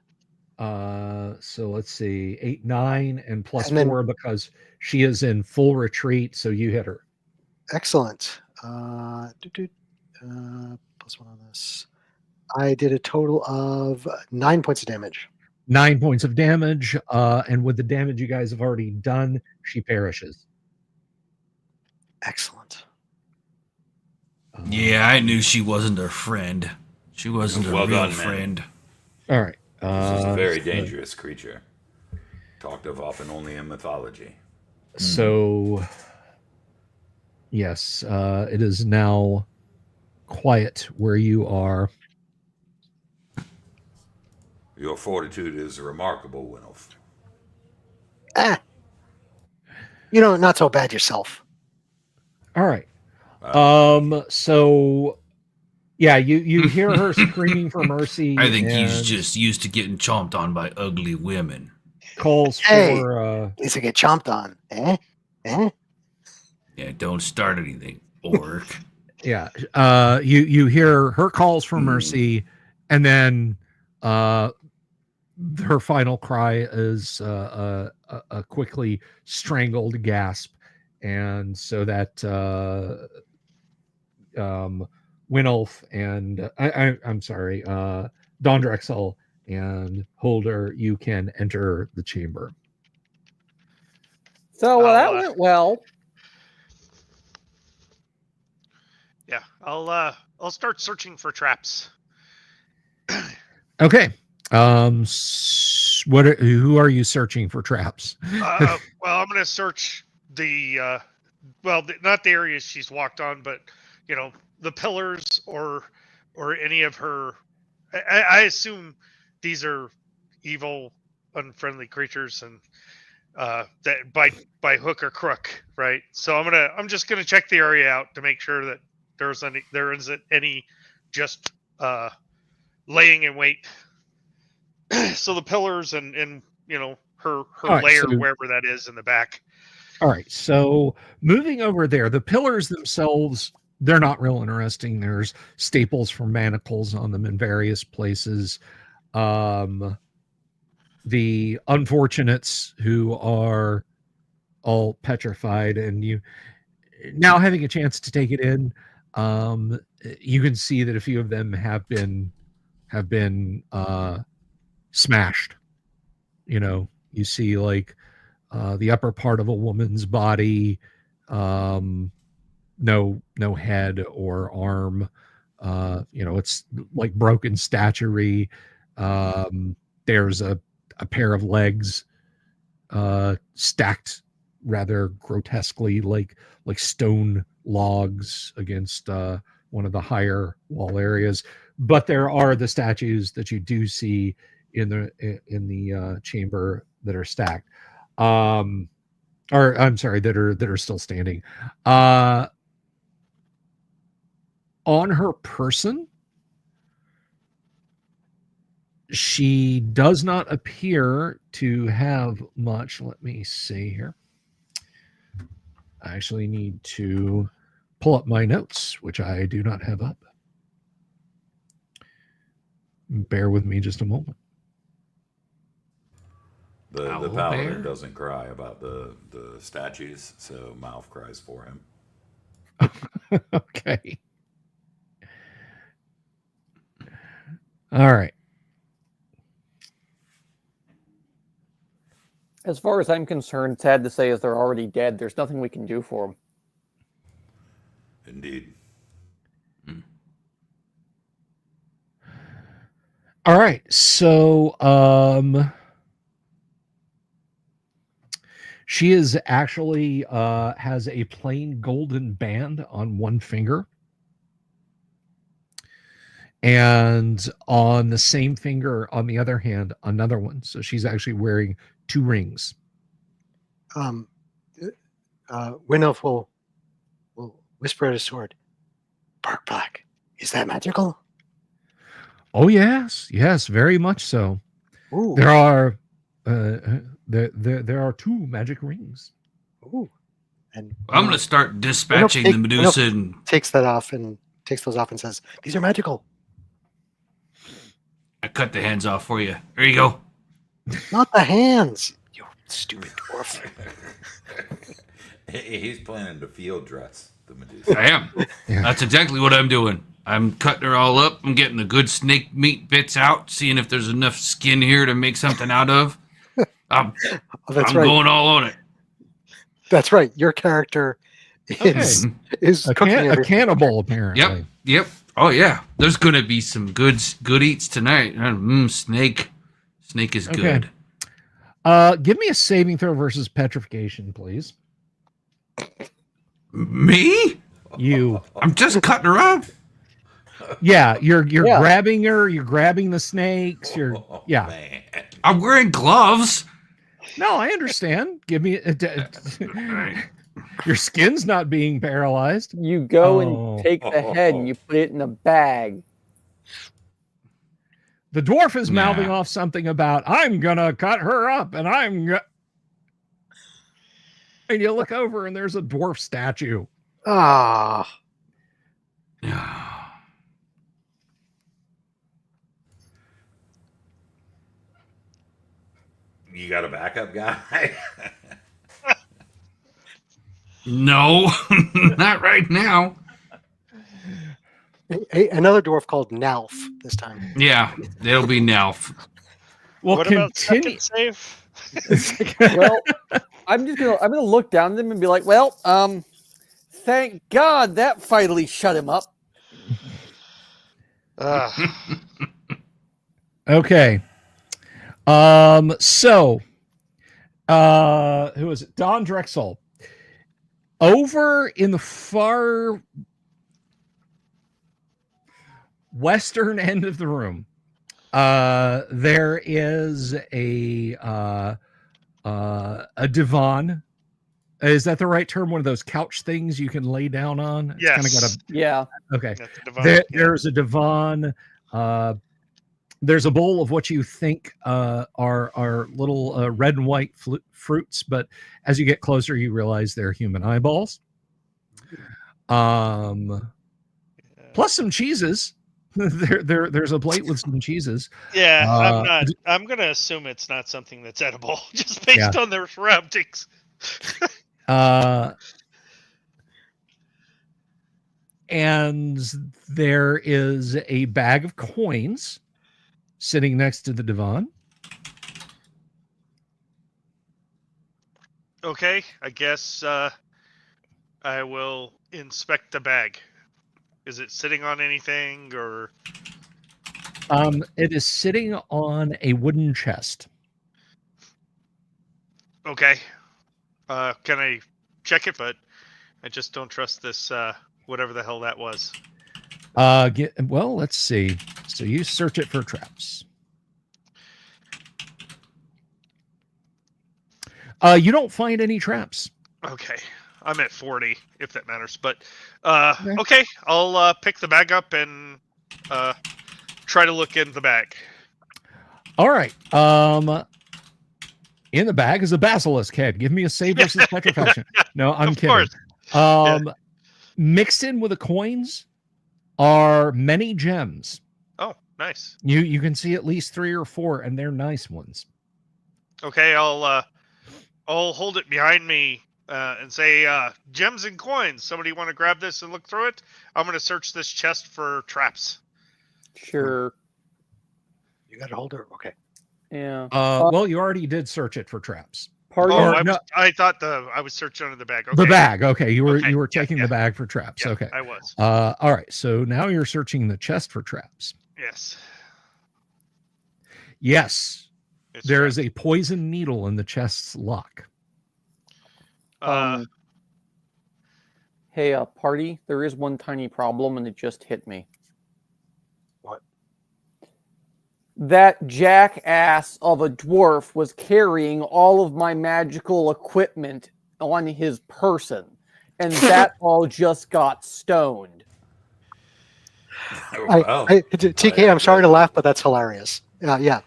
So let's see, 8, 9, and And then- +4 because she is in full retreat. So you hit her. Excellent. +1 on this. I did a total of 9 points of damage. 9 points of damage. And with the damage you guys have already done, she perishes. Excellent. Yeah, I knew she wasn't her friend. She wasn't a Well real done, man. friend. All right. This is a very so- dangerous creature. Talked of often only in mythology. So, yes, it is now quiet where you are. Your fortitude is remarkable, Winulf. Not so bad yourself. All right. So, yeah, you hear her screaming for mercy. I think he's and just used to getting chomped on by ugly women. calls Hey. for. At least I get chomped on. Yeah, don't start anything, orc. Yeah. You hear her calls for mercy, and then her final cry is a quickly strangled gasp, and so that Winulf and I'm sorry, Don Drexel and Holder, you can enter the chamber. So that went well. Yeah, I'll start searching for traps. Okay. Who are you searching for traps? Well, I'm gonna search not the areas she's walked on, but the pillars or any of her. I assume these are evil, unfriendly creatures, and that by hook or crook, right? So I'm just gonna check the area out to make sure that there isn't any just laying in wait. So the pillars and her right, lair, so- wherever that is in the back. All right. So moving over there, the pillars themselves, they're not real interesting. There's staples for manacles on them in various places. The unfortunates who are all petrified, and you now having a chance to take it in, you can see that a few of them have been smashed. You see like the upper part of a woman's body, no head or arm. It's like broken statuary. There's a pair of legs stacked rather grotesquely like stone logs against one of the higher wall areas. But there are the statues that you do see in the chamber that are stacked, or I'm sorry, that are still standing. On her person, she does not appear to have much. Let me see here. I actually need to pull up my notes, which I do not have up. Bear with me just a moment. The Owl paladin bear? doesn't cry about the statues, so Mouth cries for him. Okay. All right. As far as I'm concerned, sad to say, as they're already dead, there's nothing we can do for them. Indeed. All right. So, she is actually has a plain golden band on one finger. And on the same finger, on the other hand, another one. So she's actually wearing 2 rings. Winolf will whisper at his sword. Bark Black, is that magical? Oh yes, very much so. Ooh. There are there are 2 magic rings. Ooh. And I'm going to start dispatching the Medusa. And takes those off and says, "These are magical." I cut the hands off for you. There you go. Not the hands, you stupid dwarf. He's planning to field dress the Medusa. I am. Yeah. That's exactly what I'm doing. I'm cutting her all up. I'm getting the good snake meat bits out, seeing if there's enough skin here to make something out of. I'm That's right. going all on it. That's right. Your character is A cooking everything. cannibal, apparently. Yep. Oh yeah. There's gonna be some good eats tonight. Snake is Okay. good. Give me a saving throw versus petrification, please. Me? You. I'm just cutting her up. Yeah, you're Yeah. grabbing her. You're grabbing the snakes. Oh, Yeah. man. I'm wearing gloves. No, I understand. Give me your skin's not being paralyzed. You go Oh. and take the head and you put it in a bag. The dwarf is Yeah. mouthing off something about I'm gonna cut her up, and and you look over and there's a dwarf statue. Ah, You got a backup guy? No, not right now. another dwarf called Nalf this time. Yeah, it'll be Nelf. Well, What about continue. second save? Well, I'm gonna look down at him and be like, well, thank God that finally shut him up. Okay. So, who is it? Don Drexel. Over in the far western end of the room, there is a divan. Is that the right term? One of those couch things you can lay down on? It's kind of got a Yeah. okay. That's a divine, yeah. There's a divan. There's a bowl of what you think are little red and white fruits, but as you get closer, you realize they're human eyeballs. Plus some cheeses. There's a plate with some cheeses. Yeah, I'm gonna assume it's not something that's edible, just based on their surroundings. And there is a bag of coins sitting next to the divan. Okay, I guess I will inspect the bag. Is it sitting on anything, or? It is sitting on a wooden chest. Okay. Can I check it? But I just don't trust this, whatever the hell that was. Well, let's see. So you search it for traps. You don't find any traps. Okay. I'm at 40, if that matters. But, okay. I'll pick the bag up and try to look in the bag. All right. In the bag is a basilisk head. Give me a save versus petrifaction. No, I'm kidding. Course. Mixed in with the coins are many gems. Oh, nice. You can see at least 3 or 4, and they're nice ones. Okay, I'll hold it behind me and say, gems and coins. Somebody want to grab this and look through it? I'm going to search this chest for traps. Sure. You got to hold her. Okay. Yeah. Well, you already did search it for traps. Party. I thought I was searching under the bag. Okay. The bag. Okay, you were Okay, checking the bag for traps. Yeah, okay. I was. All right. So now you're searching the chest for traps. Yes. Yes. It's There trapped. is a poison needle in the chest's lock. Hey, party. There is one tiny problem, and it just hit me. What? That jackass of a dwarf was carrying all of my magical equipment on his person, and that all just got stoned. TK, I'm sorry to laugh, but that's hilarious. Yeah.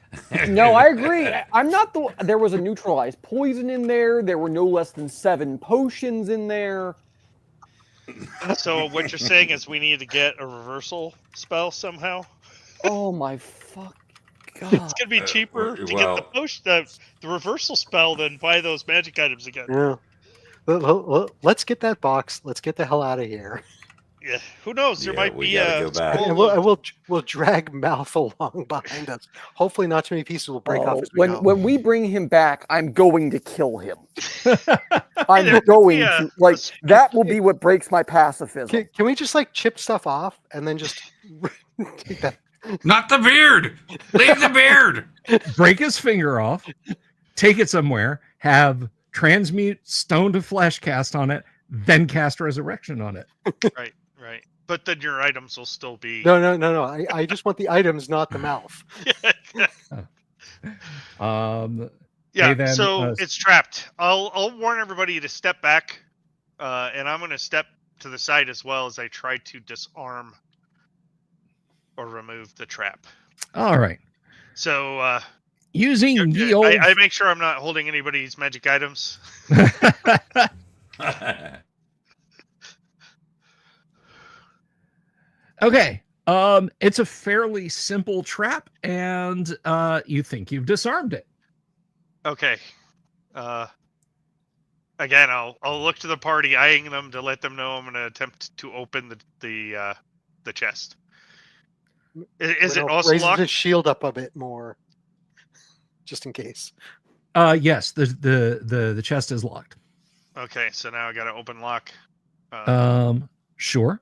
No, I agree. I'm not the. There was a neutralized poison in there. There were no less than 7 potions in there. So what you're saying is we need to get a reversal spell somehow? Oh my fuck god! It's gonna be cheaper to well- get the potion, the reversal spell than buy those magic items again. Yeah. Let's get that box. Let's get the hell out of here. Yeah, who knows? There Yeah, might we be gotta a go back. scroll And we'll drag Mouth along behind us. Hopefully, not too many pieces will break off as we go. When we bring him back, I'm going to kill him. I'm going to that will be what breaks my pacifism. Can we just chip stuff off and then just take that? Not the beard. Leave the beard. Break his finger off, take it somewhere, have transmute stone to flesh cast on it, then cast resurrection on it. Right. But then your items will still be. No. I just want the items, not the mouth. Yeah. Hey, then, so it's trapped. I'll warn everybody to step back, and I'm going to step to the side as well as I try to disarm or remove the trap. All right. So Using the old. I make sure I'm not holding anybody's magic items. Okay. It's a fairly simple trap, and you think you've disarmed it. Okay. Again, I'll look to the party, eyeing them to let them know I'm going to attempt to open the chest. Is it also Raises locked? his shield up a bit more, just in case. Yes, the chest is locked. Okay, so now I got to open lock. Sure.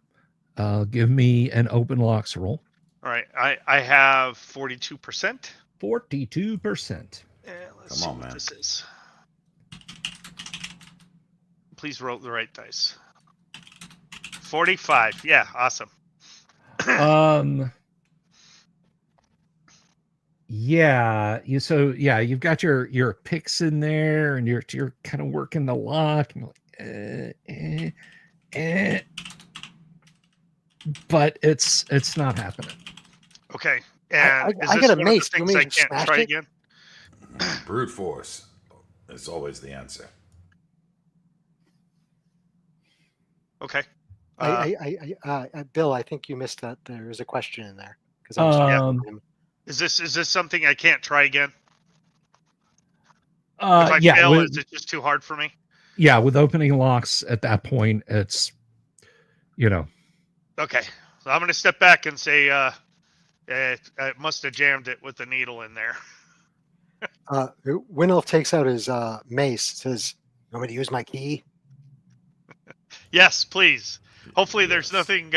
Give me an open locks roll. All right, I have 42%. 42%. Let's see what this is. Please roll the right dice. 45. Yeah, awesome. Yeah, you've got your picks in there, and you're kind of working the lock, and you're like, but it's not happening. Okay, and I is got this a one mace. of the You things want I me to can't smash try it? again? Brute force is always the answer. Okay. Bill, I think you missed that. There is a question in there because I was talking to him. Is this something I can't try again? If I fail, is it just too hard for me? Yeah, with opening locks at that point, it's, you know. Okay, so I'm gonna step back and say, I must have jammed it with the needle in there. Winelf takes out his mace. Says, "You want me to use my key?" Yes, please. Hopefully, there's Yes. nothing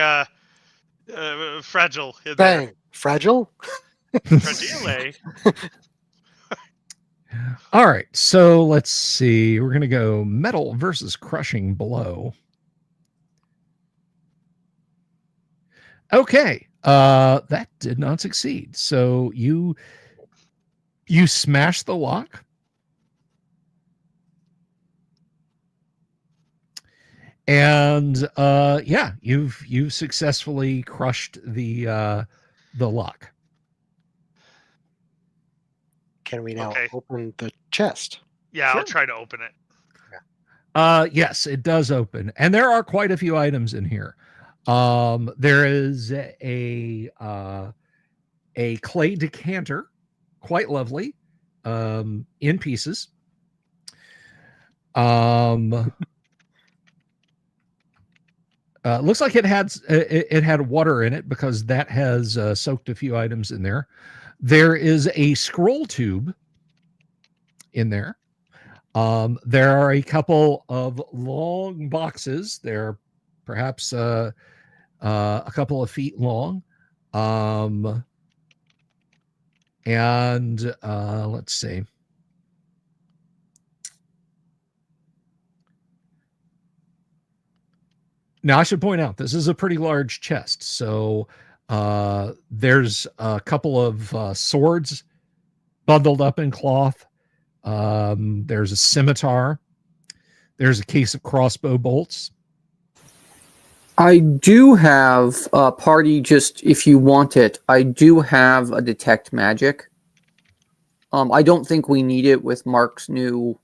fragile in Bang! Fragile. there. Fragile. All right, so let's see. We're gonna go metal versus crushing blow. Okay, that did not succeed. So you smash the lock, and yeah, you've successfully crushed the lock. Can we now Okay. open the chest? Yeah, Sure. I'll try to open it. Yes, it does open, and there are quite a few items in here. There is a clay decanter, quite lovely, in pieces. Looks like it had water in it because that has soaked a few items in there. There is a scroll tube in there. There are a couple of long boxes. They're perhaps a couple of feet long. And let's see. Now, I should point out this is a pretty large chest. So there's a couple of swords bundled up in cloth. There's a scimitar. There's a case of crossbow bolts. I do have a party, just if you want it. I do have a detect magic. I don't think we need it with Mark's new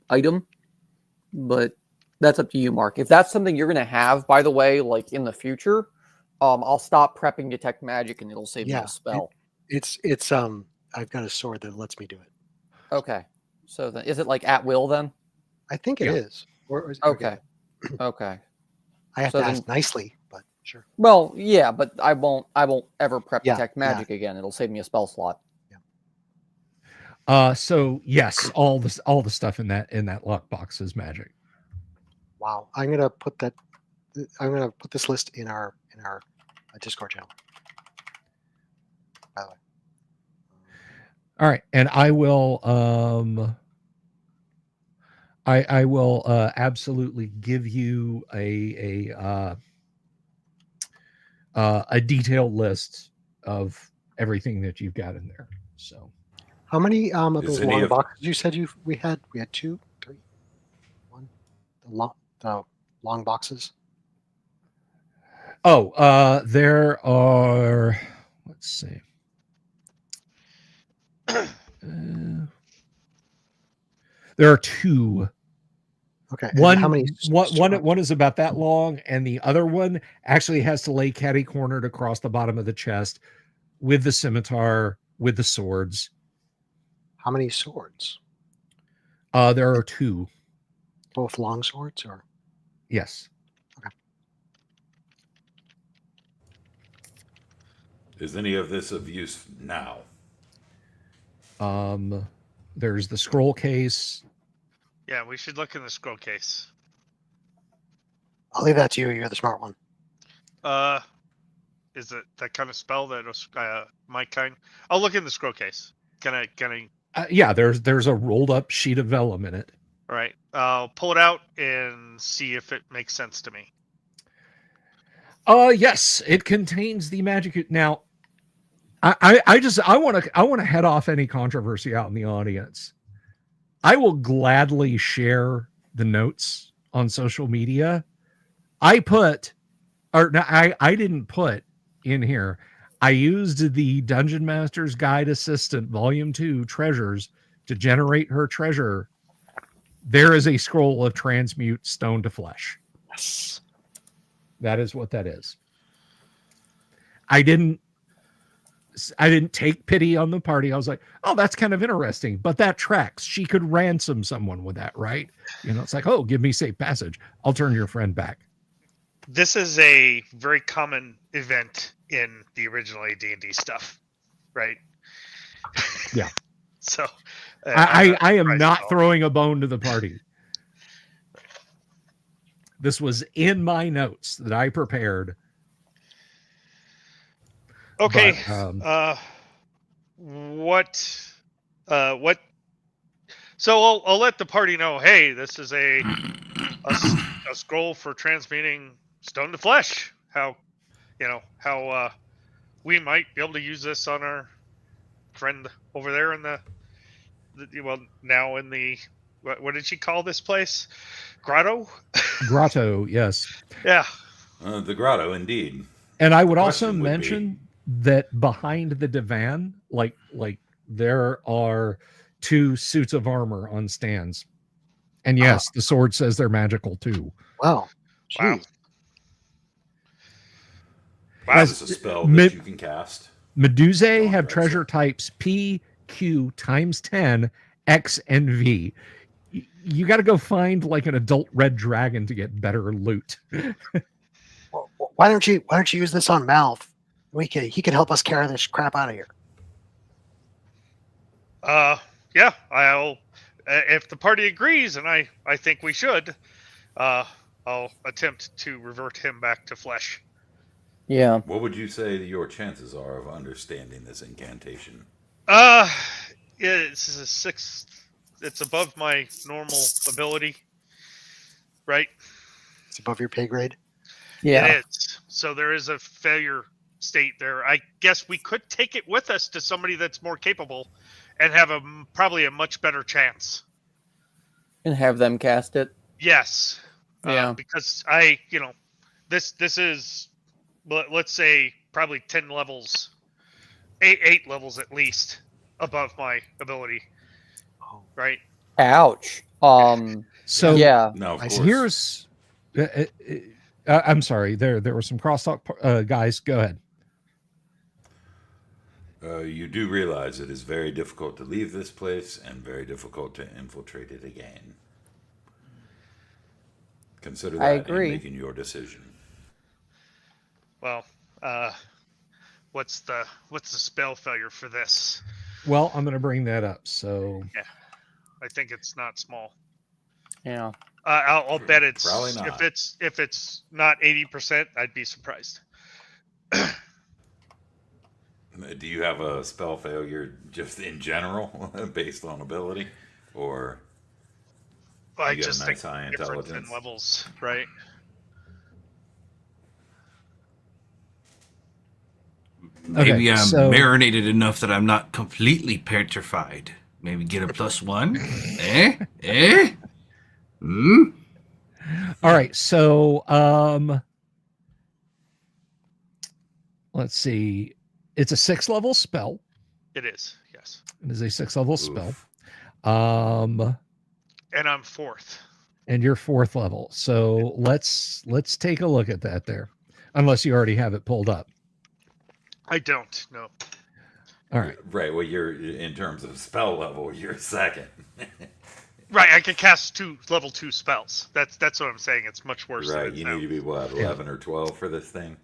item, but that's up to you, Mark. If that's something you're going to have, by the way, like in the future, I'll stop prepping detect magic and it'll save me a spell. It's I've got a sword that lets me do it. Okay. So then, is it like at will then? I think it is. Or is it Okay. Okay. I have So to then- ask nicely, but sure. Well, yeah, but I won't ever prep Yeah, detect magic again. It'll save me a spell slot. So yes, all the stuff in that lockbox is magic. Wow. I'm gonna put this list in our Discord channel. By the way. All right, and I will I will absolutely give you a detailed list of everything that you've got in there. So How many of Is those any long of- boxes you said we had? We had 2, 3, 1. The long boxes. there are, let's see. There are 2. Okay. and One, how many? one is about that long, and the other one actually has to lay catty cornered across the bottom of the chest with the scimitar, with the swords. How many swords? There are 2. Both long swords, or Yes. Is any of this of use now? There's the scroll case. Yeah, we should look in the scroll case. I'll leave that to you. You're the smart one. Is it that kind of spell that was my kind? I'll look in the scroll case. Can I? Yeah, there's a rolled up sheet of vellum in it. All right. I'll pull it out and see if it makes sense to me. Yes, it contains the magic. Now, I want to head off any controversy out in the audience. I will gladly share the notes on social media. I didn't put in here. I used the Dungeon Master's Guide Assistant Volume 2 treasures to generate her treasure. There is a scroll of transmute stone to flesh. Yes. That is what that is. I didn't I didn't take pity on the party. I was like, oh, that's kind of interesting, but that tracks. She could ransom someone with that, right? You know, it's like, oh, give me safe passage. I'll turn your friend back. This is a very common event in the original AD&D stuff, right? Yeah. So I am surprised not at all. throwing a bone to the party. This was in my notes that I prepared. Okay. But, What? So I'll let the party know. Hey, this is a scroll for transmuting stone to flesh. How we might be able to use this on our friend over there in the now in the what did she call this place? Grotto. Grotto, yes. Yeah. The grotto, indeed. And I would The also question would mention that behind the divan, like there are 2 suits of armor on stands. And yes, the sword says they're magical too. Wow. Wow. Jeez. Wow. As- It's a spell that you can cast. Medusae have Drexel. treasure types P, Q times 10, X, and V. You got to go find like an adult red dragon to get better loot. Well, why don't you use this on Mal? He could help us carry this crap out of here. Yeah. I'll if the party agrees, and I think we should. I'll attempt to revert him back to flesh. Yeah. What would you say your chances are of understanding this incantation? Yeah, this is a 6. It's above my normal ability, right? It's above your pay grade. Yeah. It is. So there is a failure state there. I guess we could take it with us to somebody that's more capable and have probably a much better chance. And have them cast it. Yes. Yeah. Because this is, let's say, probably 10 levels, 8 levels at least above my ability. Oh. Right? Ouch. So yeah. No, of I course. see. here's I'm sorry, there were some crosstalk guys. Go ahead. You do realize it is very difficult to leave this place and very difficult to infiltrate it again. Consider that I agree. in making your decision. Well, what's the spell failure for this? Well, I'm going to bring that up. So I think it's not small. Yeah. I'll bet it's Probably not. if it's not 80%, I'd be surprised. Do you have a spell failure just in general based on ability? Or I you got a just nice think high different intelligence? than levels, right? Maybe Okay, I'm so- marinated enough that I'm not completely petrified. Maybe get a +1. Eh? Hmm? all right. So let's see. It's a 6th level spell. It is, yes. It is a 6th level spell. Oof. And I'm 4th. And you're 4th level. So let's take a look at that there. Unless you already have it pulled up. I don't. No. All right. Right. Well, you're in terms of spell level, you're 2nd. Right, I could cast 2 level 2 spells. That's what I'm saying. It's much worse. than Right. it You need to sounds. be what, 11 or 12 for this thing?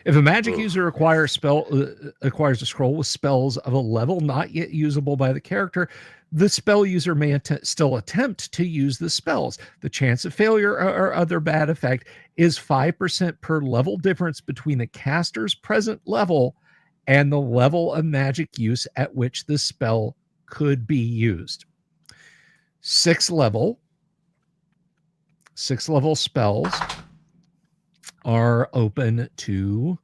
If a magic Ugh. user acquires a scroll with spells of a level not yet usable by the character, the spell user may still attempt to use the spells. The chance of failure or other bad effect is 5% per level difference between the caster's present level and the level of magic use at which the spell could be used. 6th level spells are open to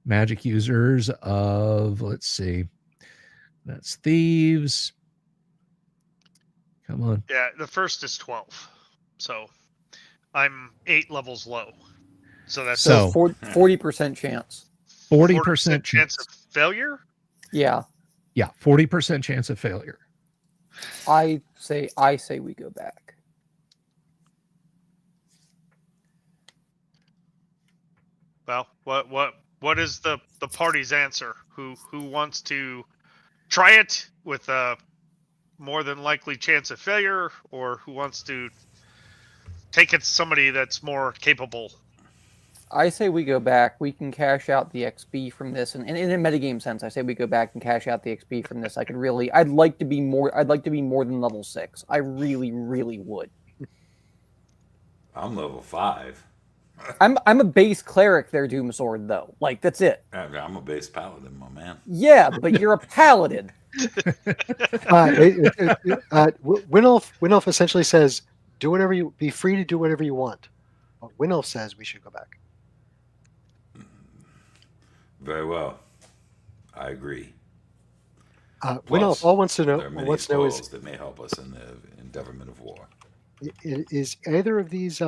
magic users of, let's see, that's thieves. Come on. Yeah, the first is 12. So I'm 8 levels low. So that's So- 40% chance. 40% chance of failure. Yeah. Yeah, 40% chance of failure. I say we go back. Well, what is the party's answer? who wants to try it with a more than likely chance of failure, or who wants to take it to somebody that's more capable? I say we go back. We can cash out the XP from this, and in a metagame sense, I say we go back and cash out the XP from this. I'd like to be more than level 6. I really, really would. I'm level 5. I'm a base cleric there, Doomsword, though. Like, that's it. I'm a base paladin, my man. Yeah, but you're a paladin. Winulf essentially says, be free to do whatever you want. But Winulf says we should go back. Very well. I agree. Winulf all wants to know. There are many Wants to know spoils that may help us in the endeavorment of war. is either of these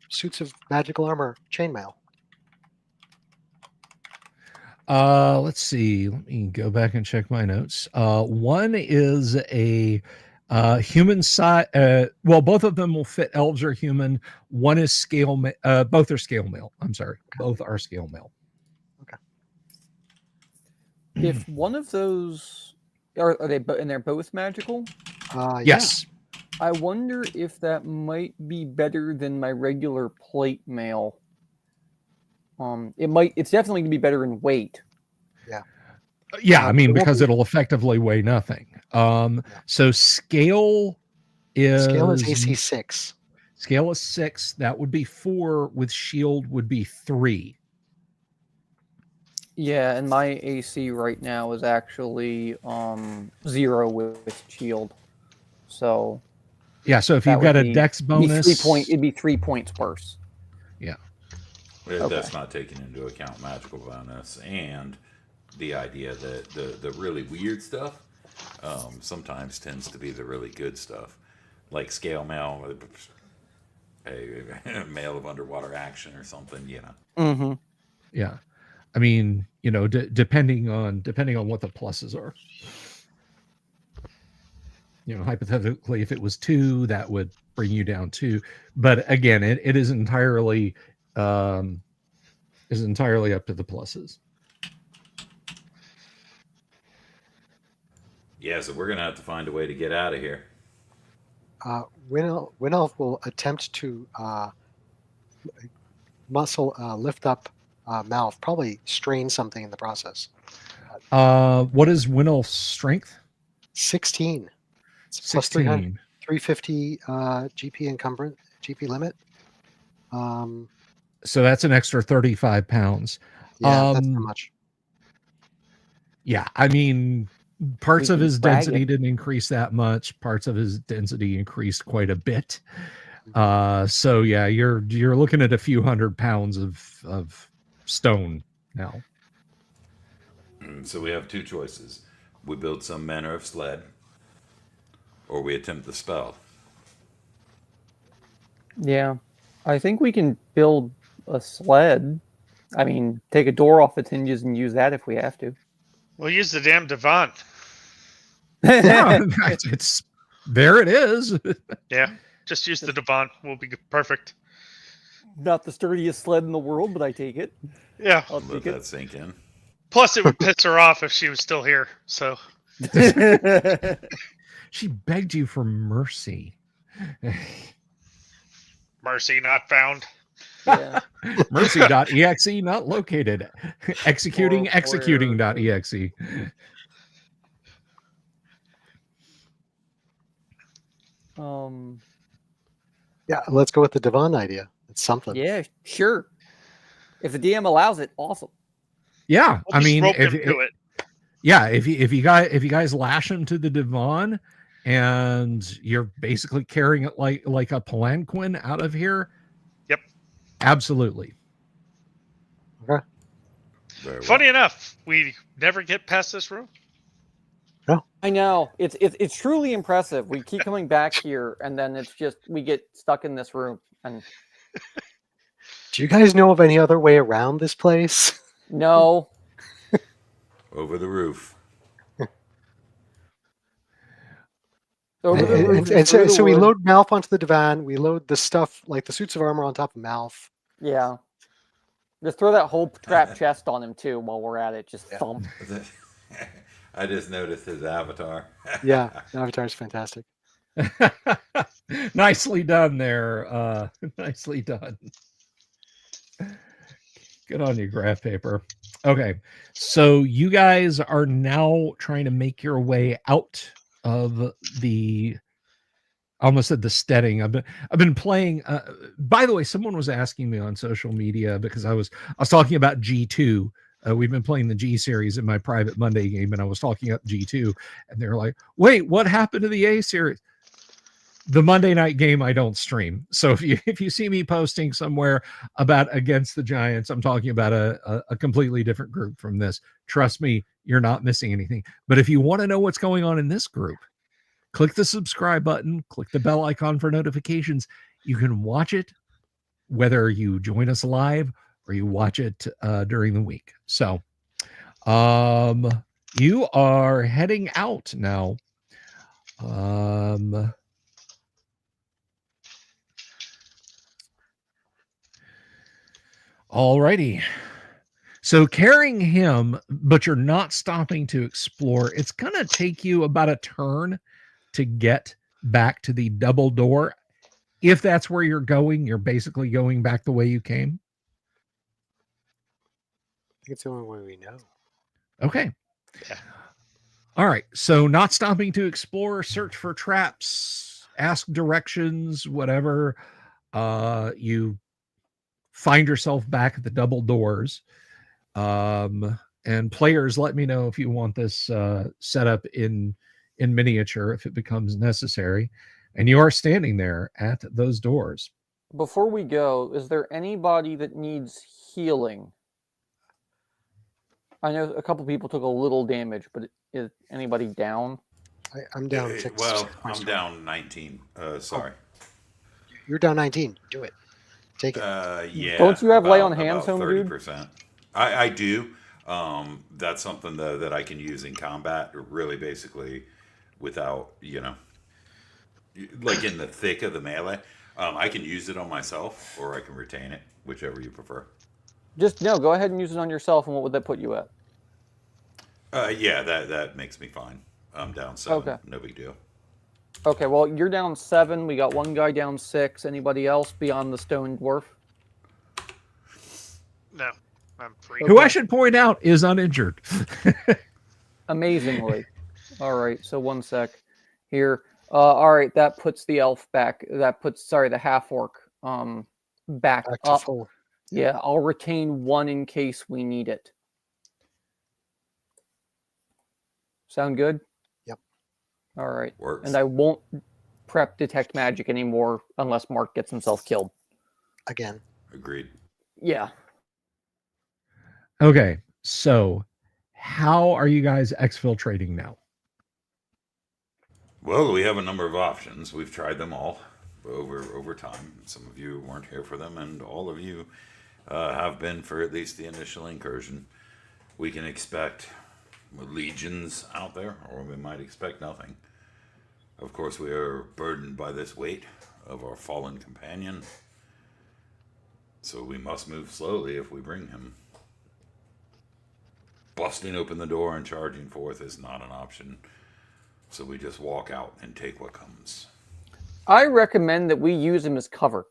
suits of magical armor chainmail? Let's see. Let me go back and check my notes. One is a human size. Well, both of them will fit elves or human. One is scale. Both are scale mail. I'm sorry. Both are scale mail. Okay. If one of those are they, and they're both magical. Yes. I wonder if that might be better than my regular plate mail. It's definitely going to be better in weight. Yeah, I mean, because it'll effectively weigh nothing. So scale is AC 6. Scale is 6. That would be 4. With shield would be 3. Yeah, and my AC right now is actually 0 with shield. So yeah, so if you've got a dex bonus, it'd be 3 points worse. Yeah. That's not taking into account magical bonus and the idea that the really weird stuff sometimes tends to be the really good stuff, like scale mail, a mail of underwater action or something, Mm-hmm. Yeah, I mean, depending on what the pluses are. Hypothetically, if it was 2, that would bring you down 2. But again, it is entirely up to the pluses. Yeah, so we're gonna have to find a way to get out of here. Winulf will attempt to lift up mouth, probably strain something in the process. What is Winulf's strength? 16. It's 16. plus 350 GP limit. So that's an extra 35 pounds. Yeah, that's not much. Yeah, I mean, parts of his density it. didn't increase that much. Parts of his density increased quite a bit. So yeah, you're looking at a few 100 pounds of stone now. So we have 2 choices: we build some manner of sled, or we attempt the spell. Yeah, I think we can build a sled. I mean, take a door off its hinges and use that if we have to. We'll use the damn divan. Yeah, it's there. It is. Yeah, just use the divan. We'll be perfect. Not the sturdiest sled in the world, but I take it. Yeah. I'll Let take that sink in. Plus, it would piss her off if she was still here. So it. She begged you for mercy. mercy not found. Yeah. Mercy.exe not located. Executing.exe. Yeah, let's go with the divan idea. It's something. Yeah, sure. If the DM allows it, awesome. Yeah, We'll I just mean, rope him to it. yeah, if you guys lash him to the divan, and you're basically carrying it like a palanquin out of here. Yep. Absolutely. Okay. Funny enough, we never get past this room. I know. It's truly impressive. We keep coming back here, and then it's just we get stuck in this room. And Do you guys know of any other way around this place? no. Over the roof. Over the roof And through the so we wood. load Malf onto the divan. We load the stuff like the suits of armor on top of Malf. Yeah. Just throw that whole trap chest on him too while we're at it. Just thump. I just noticed his avatar. Yeah, the avatar is fantastic. Nicely done there. Nicely done. Good on you, graph paper. Okay, so you guys are now trying to make your way out of the. I almost said the steading. I've been playing. By the way, someone was asking me on social media because I was talking about G2. We've been playing the G series in my private Monday game, and I was talking up G2, and they're like, "Wait, what happened to the A series?" The Monday night game I don't stream. So if you see me posting somewhere about Against the Giants, I'm talking about a completely different group from this. Trust me, you're not missing anything. But if you want to know what's going on in this group, click the subscribe button, click the bell icon for notifications. You can watch it whether you join us live or you watch it during the week. So you are heading out now. Alrighty. So carrying him, but you're not stopping to explore. It's going to take you about a turn to get back to the double door. If that's where you're going, you're basically going back the way you came. I think it's the only way we know. Okay. Yeah. All right. So not stopping to explore, search for traps, ask directions, whatever. You find yourself back at the double doors. And players, let me know if you want this set up in miniature if it becomes necessary. And you are standing there at those doors. Before we go, is there anybody that needs healing? I know a couple people took a little damage, but is anybody down? I'm down 6. Well, I'm down 19. Sorry. You're down 19. Do it. Take it. Yeah. Don't you have lay on hands, about home dude? 30%. I do. That's something that I can use in combat, really basically without, like in the thick of the melee. I can use it on myself or I can retain it, whichever you prefer. Go ahead and use it on yourself, and what would that put you at? Yeah, that makes me fine. I'm down 7. Okay. No big deal. Okay, well, you're down 7. We got one guy down 6. Anybody else beyond the stone dwarf? No, I'm free. Who I should point out is uninjured. Amazingly. All right, so one sec here. All right, that puts the elf back. The half orc back Back to up. full. Yeah, I'll retain 1 in case we need it. Sound good? Yep. All right. Works. And I won't prep detect magic anymore unless Mark gets himself killed. Again. Agreed. Yeah. Okay. So how are you guys exfiltrating now? Well, we have a number of options. We've tried them all over time. Some of you weren't here for them, and all of you have been for at least the initial incursion. We can expect legions out there, or we might expect nothing. Of course, we are burdened by this weight of our fallen companion, so we must move slowly if we bring him. Busting open the door and charging forth is not an option, so we just walk out and take what comes. I recommend that we use him as cover.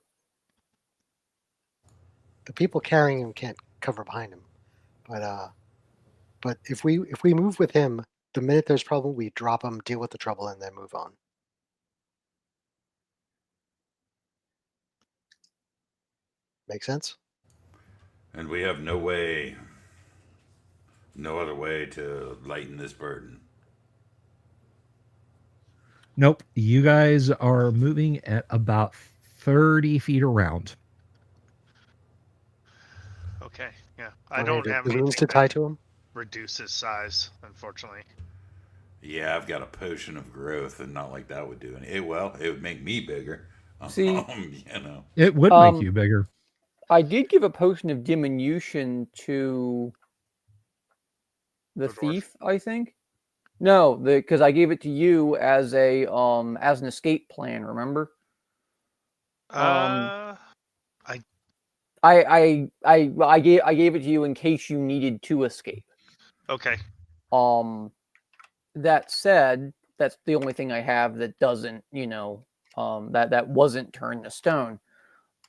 The people carrying him can't cover behind him. But if we move with him, the minute there's trouble, we drop him, deal with the trouble, and then move on. Make sense? And we have no other way to lighten this burden. Nope. You guys are moving at about 30 feet around. Okay, yeah. I don't have the rooms anything to tie that to him. reduces size, unfortunately. Yeah, I've got a potion of growth, and not like that would do any. It would make me bigger. See, It would make you bigger. I did give a potion of diminution to the thief, I think. No, because I gave it to you as an escape plan. Remember? I I gave it to you in case you needed to escape. Okay. That said, that's the only thing I have that doesn't, that wasn't turned to stone.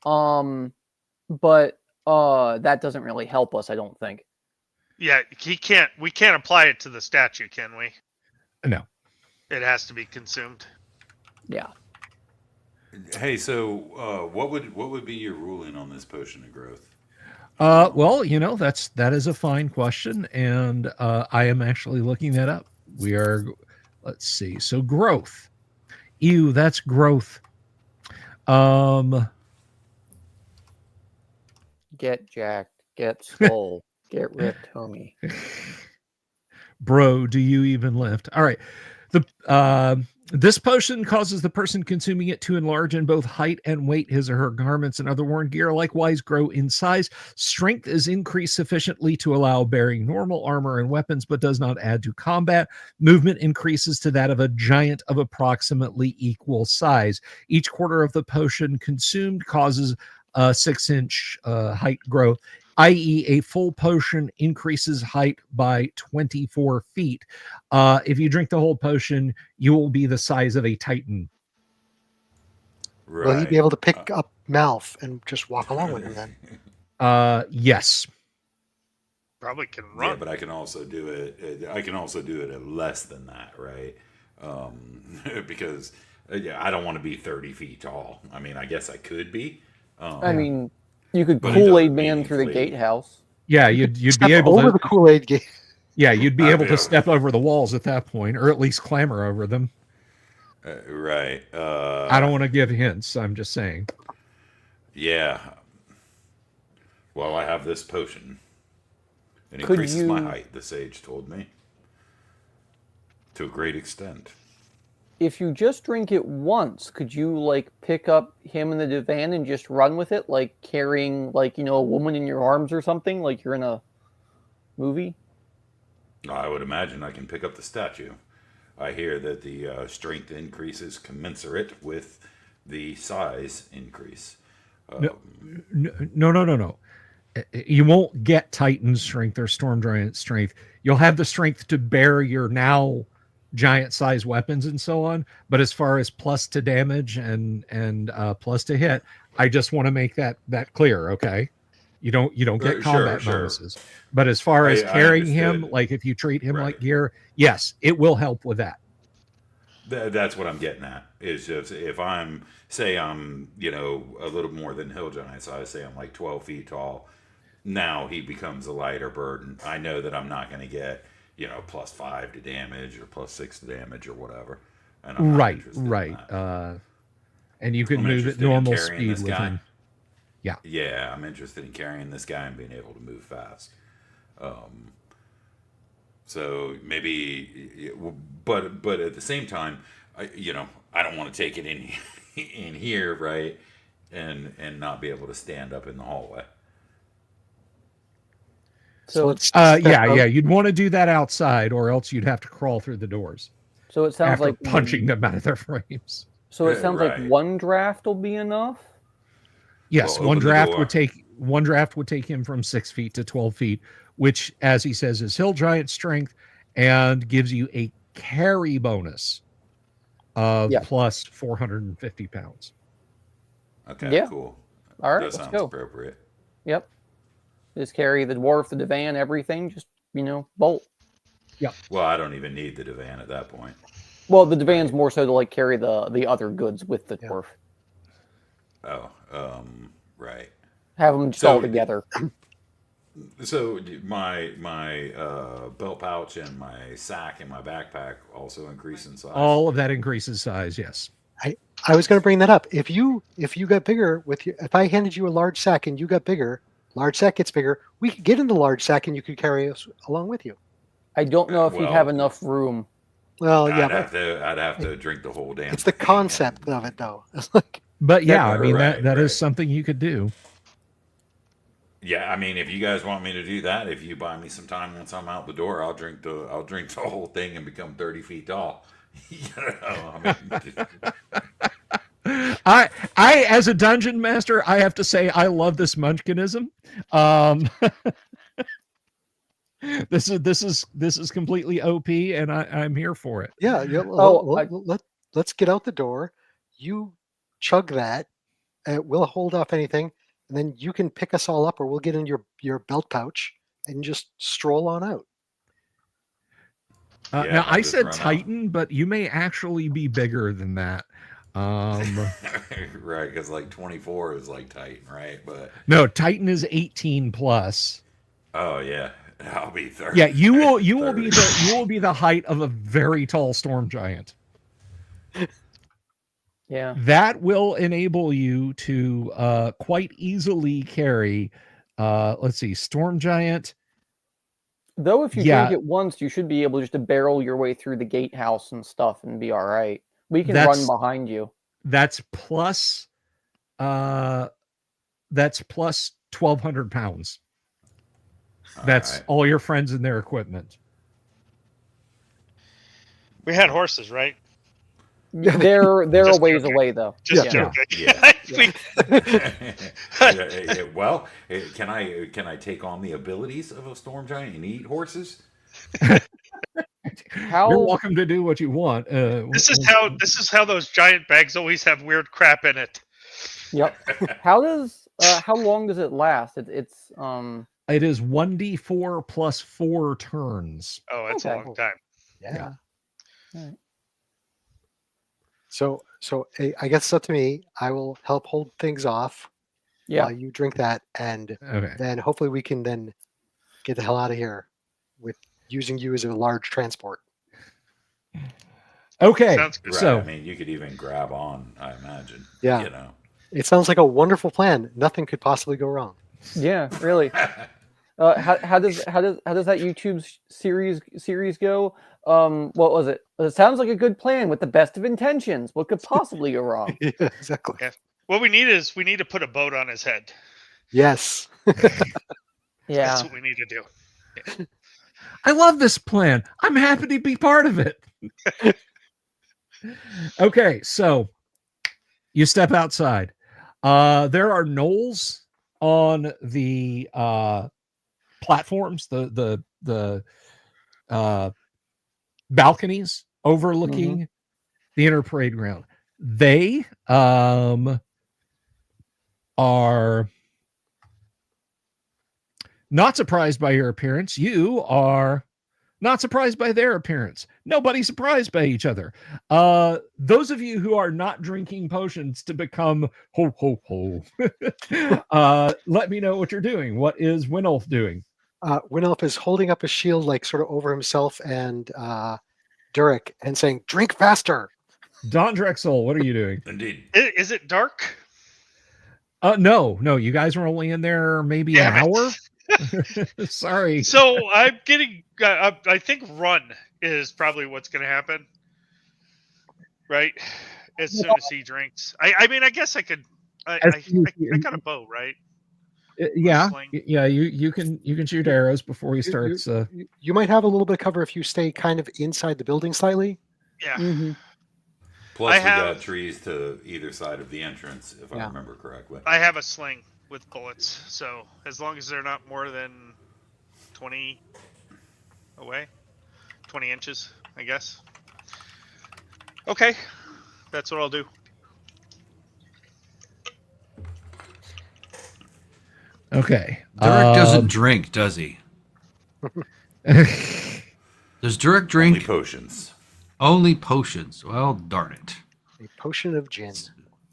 But that doesn't really help us, I don't think. Yeah, we can't apply it to the statue, can we? No. It has to be consumed. Yeah. Hey, so what would be your ruling on this potion of growth? Well, that is a fine question, and I am actually looking that up. Let's see. So growth. Ew, that's growth. Get jacked, get swole, get ripped, homie. Bro, do you even lift? All right. This potion causes the person consuming it to enlarge in both height and weight. His or her garments and other worn gear likewise grow in size. Strength is increased sufficiently to allow bearing normal armor and weapons, but does not add to combat. Movement increases to that of a giant of approximately equal size. Each quarter of the potion consumed causes a 6-inch height growth, i.e. a full potion increases height by 24 feet. If you drink the whole potion, you will be the size of a titan. Right. Will he be able to pick up Malf and just walk along with him then? Yes. Probably can run. Yeah, but I can also do it. I can also do it at less than that, right? Because I don't want to be 30 feet tall. I mean, I guess I could be. I mean, you could But it Kool-Aid doesn't man through the meaningfully- gatehouse. Yeah, you'd Step be able over to the Kool-Aid gate. Yeah, you'd be able Yeah. to step over the walls at that point, or at least clamber over them. Right. I don't want to give hints. I'm just saying. Yeah. Well, I have this potion. It Could increases my you- height, the sage told me. To a great extent. If you just drink it once, could you like pick up him in the divan and just run with it, like carrying a woman in your arms or something, like you're in a movie? I would imagine I can pick up the statue. I hear that the strength increase is commensurate with the size increase. No. You won't get Titan strength or Storm Giant strength. You'll have the strength to bear your now giant size weapons and so on. But as far as plus to damage and plus to hit, I just want to make that clear. Okay, you don't get combat bonuses. But as far as carrying him, understood. like if you treat him Right. like gear, yes, it will help with that. That's what I'm getting at. Is just if I'm a little more than hill giant size, say I'm like 12 feet tall. Now he becomes a lighter burden. I know that I'm not going to get plus 5 to damage or plus 6 to damage or whatever. And I'm not interested in that. And you could I'm move at interested in normal carrying speed this with guy. him. Yeah. Yeah, I'm interested in carrying this guy and being able to move fast. So maybe, but at the same time, I don't want to take it in here, right, and not be able to stand up in the hallway. So let's it's step Yeah. out. You'd want to do that outside, or else you'd have to crawl through the doors so it sounds after like punching them out of their frames. So it sounds Right. like one draft will be enough. Yes, Well, one open the draft door. would take him from 6 feet to 12 feet, which, as he says, is hill giant strength and gives you a carry bonus of Yeah. plus 450 pounds. Okay, Yeah. cool. All right, That let's sounds go. appropriate. Yep. Just carry the dwarf, the divan, everything. Just bolt. Well, I don't even need the divan at that point. Well, the divan's more so to like carry the other goods with the Yeah. dwarf. Oh, right. Have them just So- all together. So my belt pouch and my sack and my backpack also increase in size. All of that increases size, yes. I was going to bring that up. If you got bigger if I handed you a large sack and you got bigger, large sack gets bigger. We could get in the large sack and you could carry us along with you. I don't know if you'd well- have enough room. Well, yeah, I'd have to drink the whole damn. it's the thing. concept of it, though. It's like, But yeah, I mean Right, that is right. something you could do. Yeah, I mean, if you guys want me to do that, if you buy me some time once I'm out the door, I'll drink the whole thing and become 30 feet tall. I mean, I as a dungeon master, I have to say I love this munchkinism. This is completely OP, and I'm here for it. Yeah. Let's get out the door. You chug that. We'll hold off anything, and then you can pick us all up, or we'll get in your belt pouch and just stroll on out. Yeah, now I'll I just said run out. Titan, but you may actually be bigger than that. Right, because like 24 is like Titan, right? But No, Titan is 18 plus. oh yeah, I'll be 30. Yeah, you will be 30. you will be the height of a very tall storm giant. Yeah. That will enable you to quite easily carry let's see, storm giant. Though if you Yeah. drink it once, you should be able just to barrel your way through the gatehouse and stuff and be all right. We can That's- run behind you. That's plus 1,200 pounds. That's right. all your friends and their equipment. We had horses, right? They're a Just ways joking. away though. Just Yeah. joking. Yeah. We- Well, can I take on the abilities of a storm giant and eat horses? How You're welcome to do what you want. this is how those giant bags always have weird crap in it. Yep. How long does it last? It's It is 1d4 plus 4 turns. Oh, that's Okay. a long time. Yeah. Alright. So I guess it's up to me. I will help hold things off yeah. while you drink that, and Okay. then hopefully we can then get the hell out of here with using you as a large transport. Okay. Sounds good. Right. So I mean, you could even grab on. I imagine. Yeah. You know. It sounds like a wonderful plan. Nothing could possibly go wrong. Yeah, really. How does that YouTube series go? What was it? It sounds like a good plan with the best of intentions. What could possibly go wrong? Yeah, exactly. Yeah. What we need to put a boat on his head. Yes. Yeah. That's what we need to do. I love this plan. I'm happy to be part of it. Okay, so you step outside. There are knolls on the platforms, the balconies overlooking the inner parade ground. They are not surprised by your appearance. You are not surprised by their appearance. Nobody's surprised by each other. Those of you who are not drinking potions to become ho ho ho, let me know what you're doing. What is Winolf doing? Winolf is holding up a shield like sort of over himself and Durek and saying, "Drink faster." Don Drexel, what are you doing? Indeed. Is it dark? No. You guys were only in there maybe an Damn it. hour. Sorry. So I'm getting. I think run is probably what's going to happen, right? As soon as he drinks. I mean, I guess I could. I got a bow, right? Yeah, Sling. yeah. You can shoot arrows before he starts. You might have a little bit of cover if you stay kind of inside the building slightly. Yeah. Mm-hmm. Plus, we have- got trees to either side of the entrance, if I remember correctly. I have a sling with bullets, so as long as they're not more than 20 away, 20 inches, I guess. Okay, that's what I'll do. Okay. Durek doesn't drink, does he? Does Durek drink? Only potions. Only potions. Well, darn it. A potion of gin.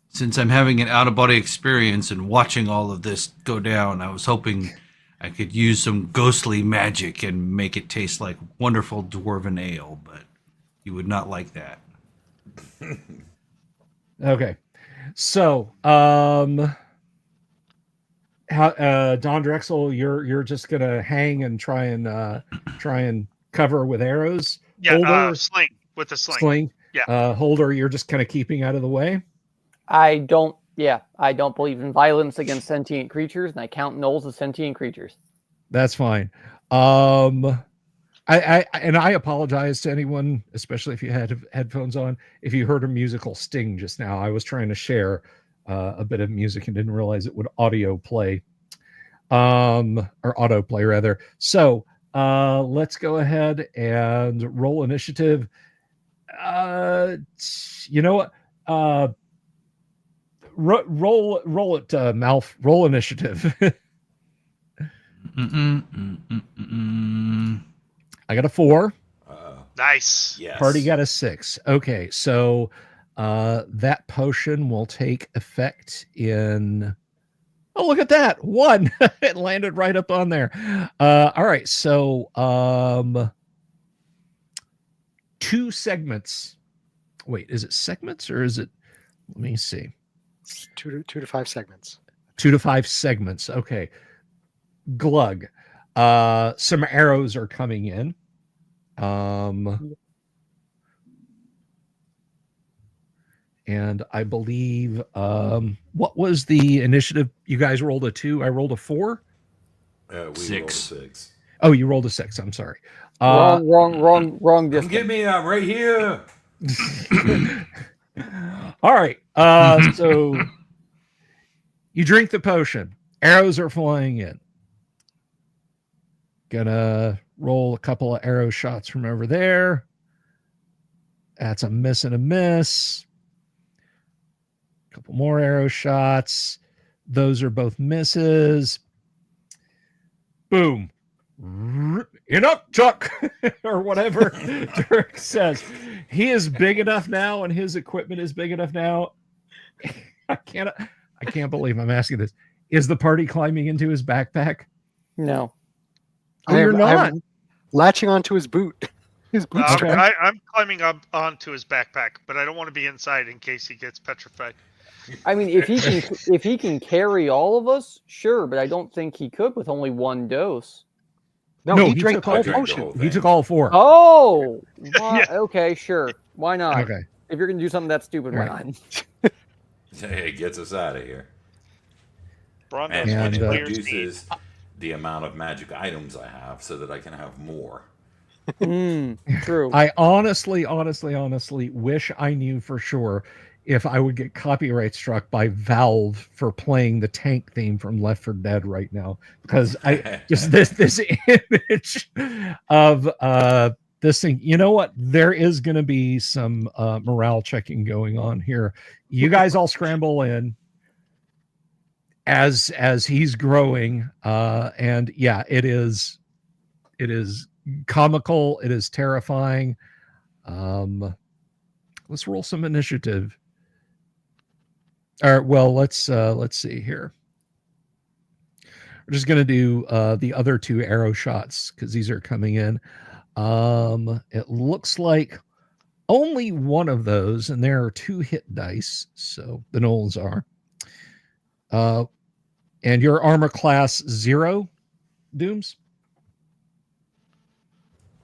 Since I'm having an out-of-body experience and watching all of this go down, I was hoping I could use some ghostly magic and make it taste like wonderful dwarven ale, but you would not like that. Okay. So, Don Drexel, you're just gonna hang and try and cover with arrows. Yeah, Holder, sling with the sling. sling. Yeah. Holder, you're just kind of keeping out of the way. I don't believe in violence against sentient creatures, and I count gnolls as sentient creatures. That's fine. I apologize to anyone, especially if you had headphones on, if you heard a musical sting just now. I was trying to share a bit of music and didn't realize it would auto play, or autoplay rather. So let's go ahead and roll initiative. You know what? Roll it, Malf. Roll initiative. I got a 4. Nice. Yes. Party got a 6. Okay, so that potion will take effect in. Oh, look at that! 1. It landed right up on there. All right, so 2 segments. Wait, is it segments or is it? Let me see. 2 to 5 segments. 2 to 5 segments. Okay. Glug. Some arrows are coming in. And I believe what was the initiative? You guys rolled a 2. I rolled a 4. We rolled a 6. 6. Oh, you rolled a 6. I'm sorry. Wrong Come distance. get me! I'm right here. All right. So you drink the potion. Arrows are flying in. Gonna roll a couple of arrow shots from over there. That's a miss and a miss. Couple more arrow shots. Those are both misses. Boom. Enough, Chuck, or whatever Dirk says. He is big enough now, and his equipment is big enough now. I can't believe I'm asking this. Is the party climbing into his backpack? No. Oh, you're not. I'm latching onto his boot. His bootstrap. I'm climbing up onto his backpack, but I don't want to be inside in case he gets petrified. I mean, if he can carry all of us, sure, but I don't think he could with only 1 dose. No, he drank the whole drank the potion. whole He took all 4. Oh, Yeah. Okay, sure. Why not? Okay. If you're gonna do something that stupid, why Right. not? Hey, it gets us out of here. Braun And knows And, which it players need. reduces the amount of magic items I have so that I can have more. True. I honestly wish I knew for sure if I would get copyright struck by Valve for playing the tank theme from Left 4 Dead right now, because I just this image of this thing. You know what? There is going to be some morale checking going on here. You guys all scramble in as he's growing, and yeah, it is comical. It is terrifying. Let's roll some initiative. All right. Well, let's see here. We're just gonna do the other 2 arrow shots because these are coming in. It looks like only one of those, and there are 2 hit dice. So the Knowles are. And your armor class 0, Dooms.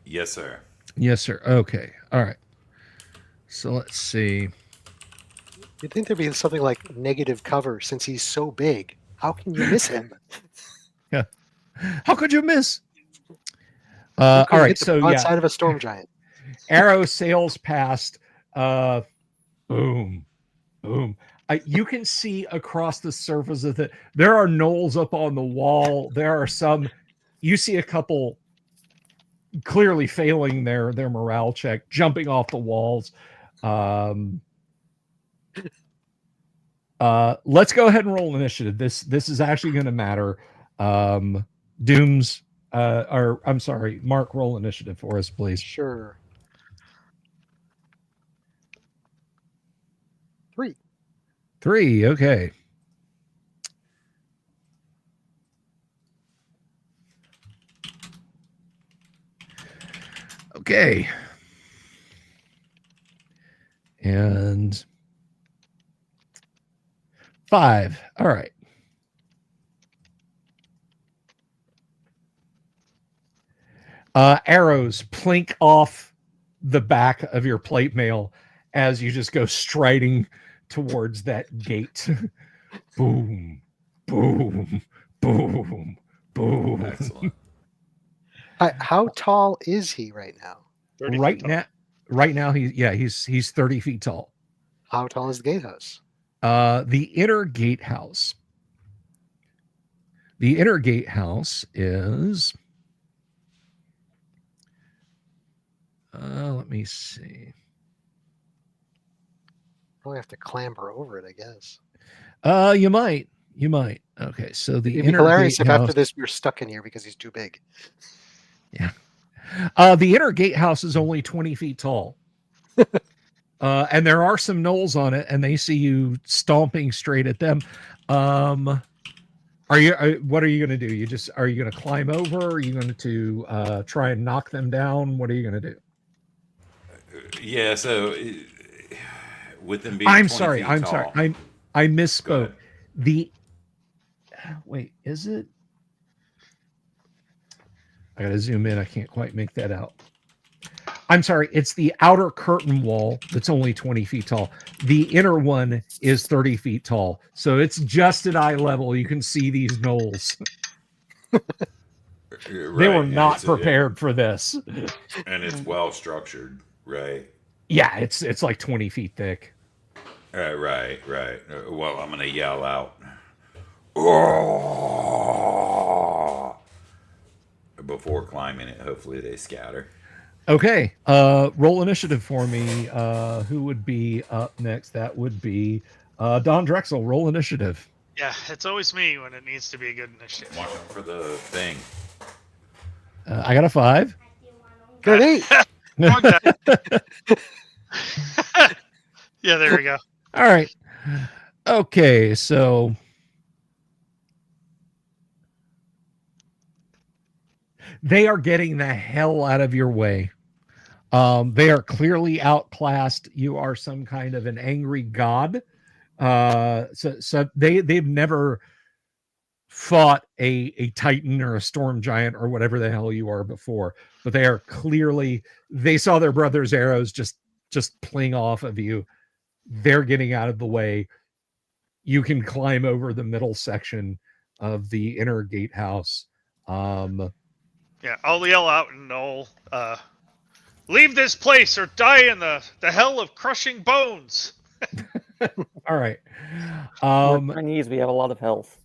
Yes, sir. Yes, sir. Okay. All right. So let's see. You'd think there'd be something like negative cover since he's so big. How can you miss him? Yeah. How could you miss? You All couldn't right. hit the So yeah, broadside of a storm giant. arrow sails past. Boom, boom. You can see across the surface of it. There are knolls up on the wall. There are some. You see a couple clearly failing their morale check, jumping off the walls. Let's go ahead and roll initiative. This is actually going to matter. Dooms, or I'm sorry, Mark, roll initiative for us, please. Sure. 3. 3, okay. Okay. And 5. All right. Arrows plink off the back of your plate mail as you just go striding towards that gate. Boom, boom, boom, boom. Excellent. How tall is he right now? 30 feet Right tall. now, he's 30 feet tall. How tall is the gatehouse? The inner gatehouse. The inner gatehouse is. Let me see. Probably have to clamber over it, I guess. You might. Okay, so the It'd be inner hilarious if gatehouse. after this we're stuck in here because he's too big. The inner gatehouse is only 20 feet tall. And there are some gnolls on it, and they see you stomping straight at them. What are you going to do? Are you going to climb over? Are you going to try and knock them down? What are you going to do? Yeah, so with them being I'm 20 sorry. feet I'm tall, sorry. I Go misspoke. ahead. Wait, is it? I got to zoom in. I can't quite make that out. I'm sorry. It's the outer curtain wall that's only 20 feet tall. The inner one is 30 feet tall. So it's just at eye level. You can see these gnolls. They were and not it's- prepared for this. and it's well structured, right? Yeah, it's like 20 feet thick. Right. Well, I'm gonna yell out, "Oh!" before climbing it. Hopefully, they scatter. Okay. Roll initiative for me. Who would be up next? That would be Don Drexel. Roll initiative. Yeah, it's always me when it needs to be a good initiative. Watch out for the thing. I got a 5. Good 8. Fuck that. Yeah, there we go. All right. Okay, so they are getting the hell out of your way. They are clearly outclassed. You are some kind of an angry god. So they've never fought a titan or a storm giant or whatever the hell you are before, but they are clearly, they saw their brother's arrows just pling off of you. They're getting out of the way. You can climb over the middle section of the inner gatehouse. Yeah, I'll yell out and I'll leave this place or die in the hell of crushing bones. All right. We're Chinese, we have a lot of health.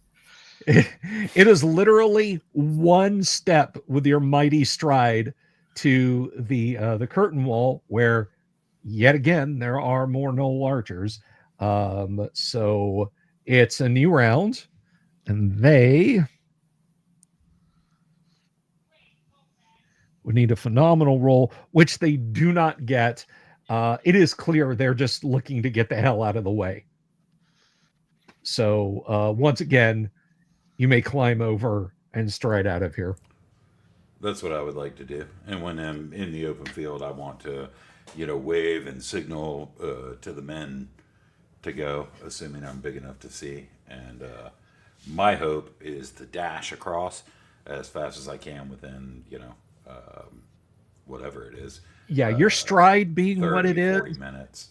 It is literally one step with your mighty stride to the curtain wall, where yet again there are more gnoll archers. So it's a new round, and they would need a phenomenal roll, which they do not get. It is clear they're just looking to get the hell out of the way. So once again, you may climb over and stride out of here. That's what I would like to do. And when I'm in the open field, I want to, wave and signal to the men to go, assuming I'm big enough to see. And my hope is to dash across as fast as I can within, whatever it is. Yeah, your stride being 30, what it is. 40 minutes.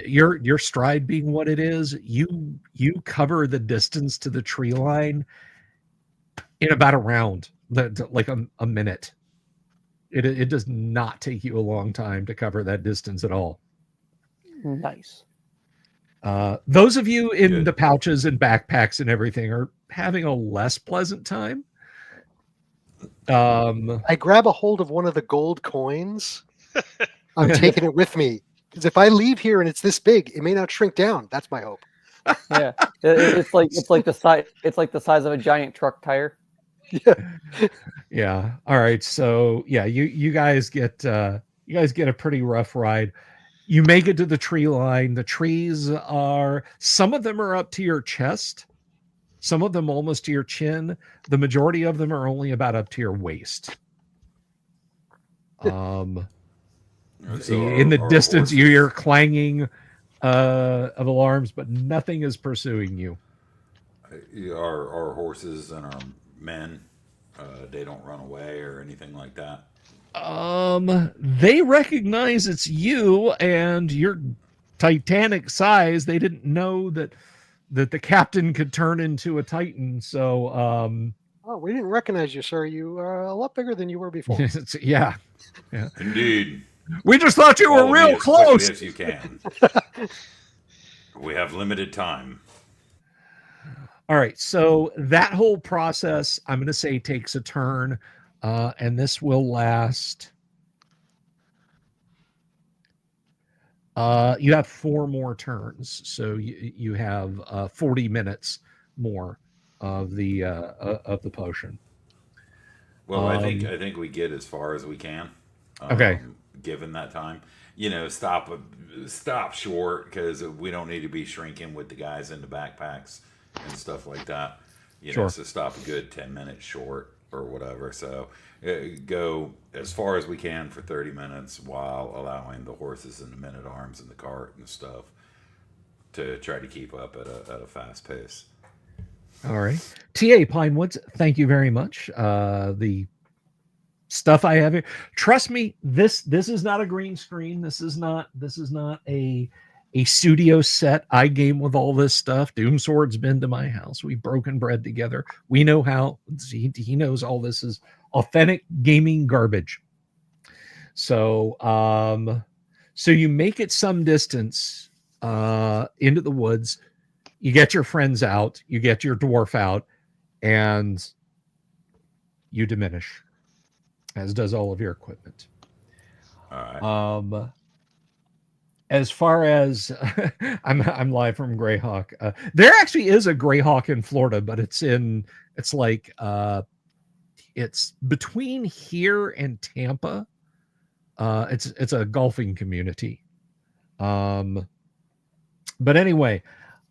Your stride being what it is, you cover the distance to the tree line in about a round, like a minute. It does not take you a long time to cover that distance at all. Nice. Those of you in Good. the pouches and backpacks and everything are having a less pleasant time. I grab a hold of one of the gold coins. I'm taking it with me. Because if I leave here and it's this big, it may not shrink down. That's my hope. Yeah, it's like the size of a giant truck tire. Yeah. All right. So yeah, you guys get a pretty rough ride. You make it to the tree line. The trees are, some of them are up to your chest, some of them almost to your chin. The majority of them are only about up to your waist. So In the our distance, you horses- hear clanging of alarms, but nothing is pursuing you. Our horses and our men, they don't run away or anything like that. They recognize it's you and your titanic size. They didn't know that the captain could turn into a titan. So, Oh, we didn't recognize you, sir. You are a lot bigger than you were before. Yeah. Indeed. We just thought you Follow were me real as quickly close. as you can. We have limited time. All right. So that whole process, I'm going to say, takes a turn. And this will last. You have 4 more turns. So you have 40 minutes more of the potion. Well, I think we get as far as we can. Okay. Given that time, stop short because we don't need to be shrinking with the guys in the backpacks and stuff like that. Sure. So stop a good 10 minutes short or whatever. So go as far as we can for 30 minutes while allowing the horses and the men-at-arms and the cart and stuff to try to keep up at a fast pace. All right. TA Pinewoods, thank you very much. The stuff I have here, trust me, this is not a green screen. This is not a studio set. I game with all this stuff. Doomsword's been to my house. We've broken bread together. We know how. He knows all this is authentic gaming garbage. So so you make it some distance into the woods. You get your friends out, you get your dwarf out, and you diminish, as does all of your equipment. All right. As far as I'm live from Greyhawk. There actually is a Greyhawk in Florida, but it's between here and Tampa. It's a golfing community. But anyway,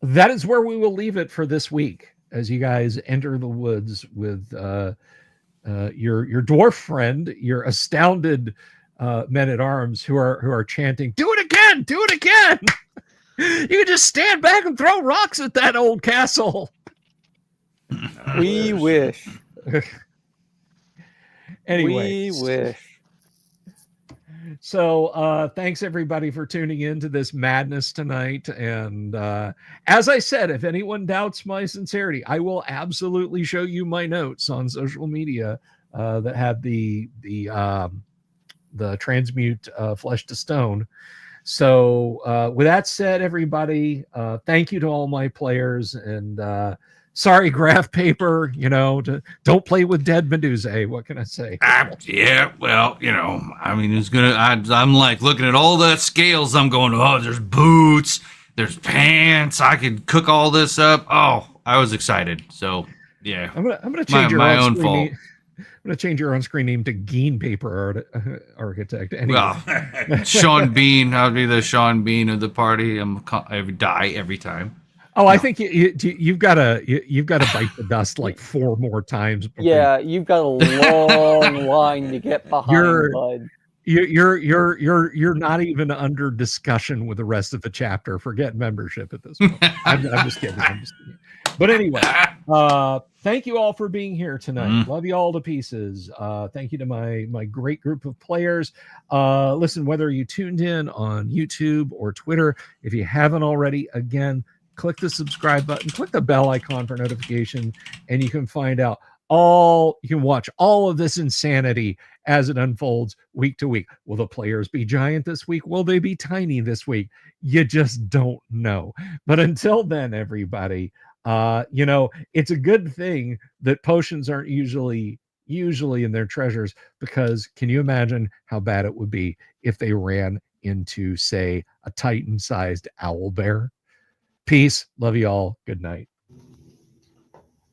that is where we will leave it for this week as you guys enter the woods with your dwarf friend, your astounded men-at-arms who are chanting, "Do it again! Do it again!" You can just stand back and throw rocks at that old castle. We wish. Anyway, We wish. so thanks everybody for tuning in to this madness tonight. And as I said, if anyone doubts my sincerity, I will absolutely show you my notes on social media that had the transmute flesh to stone. So with that said, everybody, thank you to all my players, and sorry, graph paper, don't play with dead Medusa. What can I say? Yeah, well, I mean, I'm like looking at all that scales. I'm going, oh, there's boots, there's pants. I could cook all this up. Oh, I was excited. So yeah, I'm gonna change my own fault. name. I'm gonna change your on-screen name to Geen Paper Architect. Anyway. Well, Sean Bean. I'll be the Sean Bean of the party. I die every time. Oh, I think you've got to bite the dust like 4 more times. Yeah, you've got a long line to get behind, bud. You're not even under discussion with the rest of the chapter. Forget membership at this point. I'm just kidding. But anyway, thank you all for being here tonight. Love you all to pieces. Thank you to my great group of players. Listen, whether you tuned in on YouTube or Twitter, if you haven't already, again, click the subscribe button, click the bell icon for notification, and you can find out you can watch all of this insanity as it unfolds week to week. Will the players be giant this week? Will they be tiny this week? You just don't know. But until then, everybody, it's a good thing that potions aren't usually in their treasures, because can you imagine how bad it would be if they ran into, say, a Titan-sized owl bear? Peace. Love you all. Good night.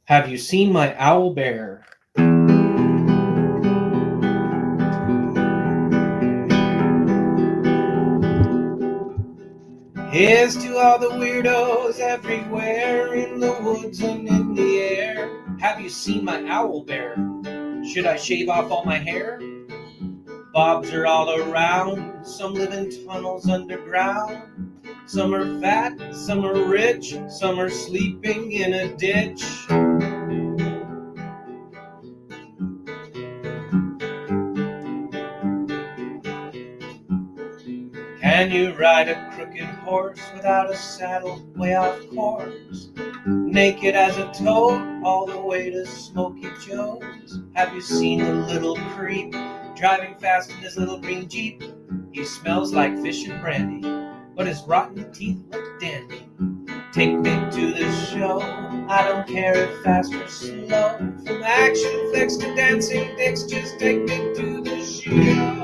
Have you seen my owl bear? Here's to all the weirdos everywhere in the woods and in the air. Have you seen my owl bear? Should I shave off all my hair? Bobs are all around. Some live in tunnels underground. Some are fat, some are rich, some are sleeping in a ditch. Can you ride a crooked horse without a saddle way off course? naked as a toad, all the way to Smoky Joe's. Have you seen the little creep driving fast in his little green Jeep? He smells like fish and brandy, but his rotten teeth look dandy. Take me to the show, I don't care if fast or slow. From action flicks to dancing dicks, just take me to the show.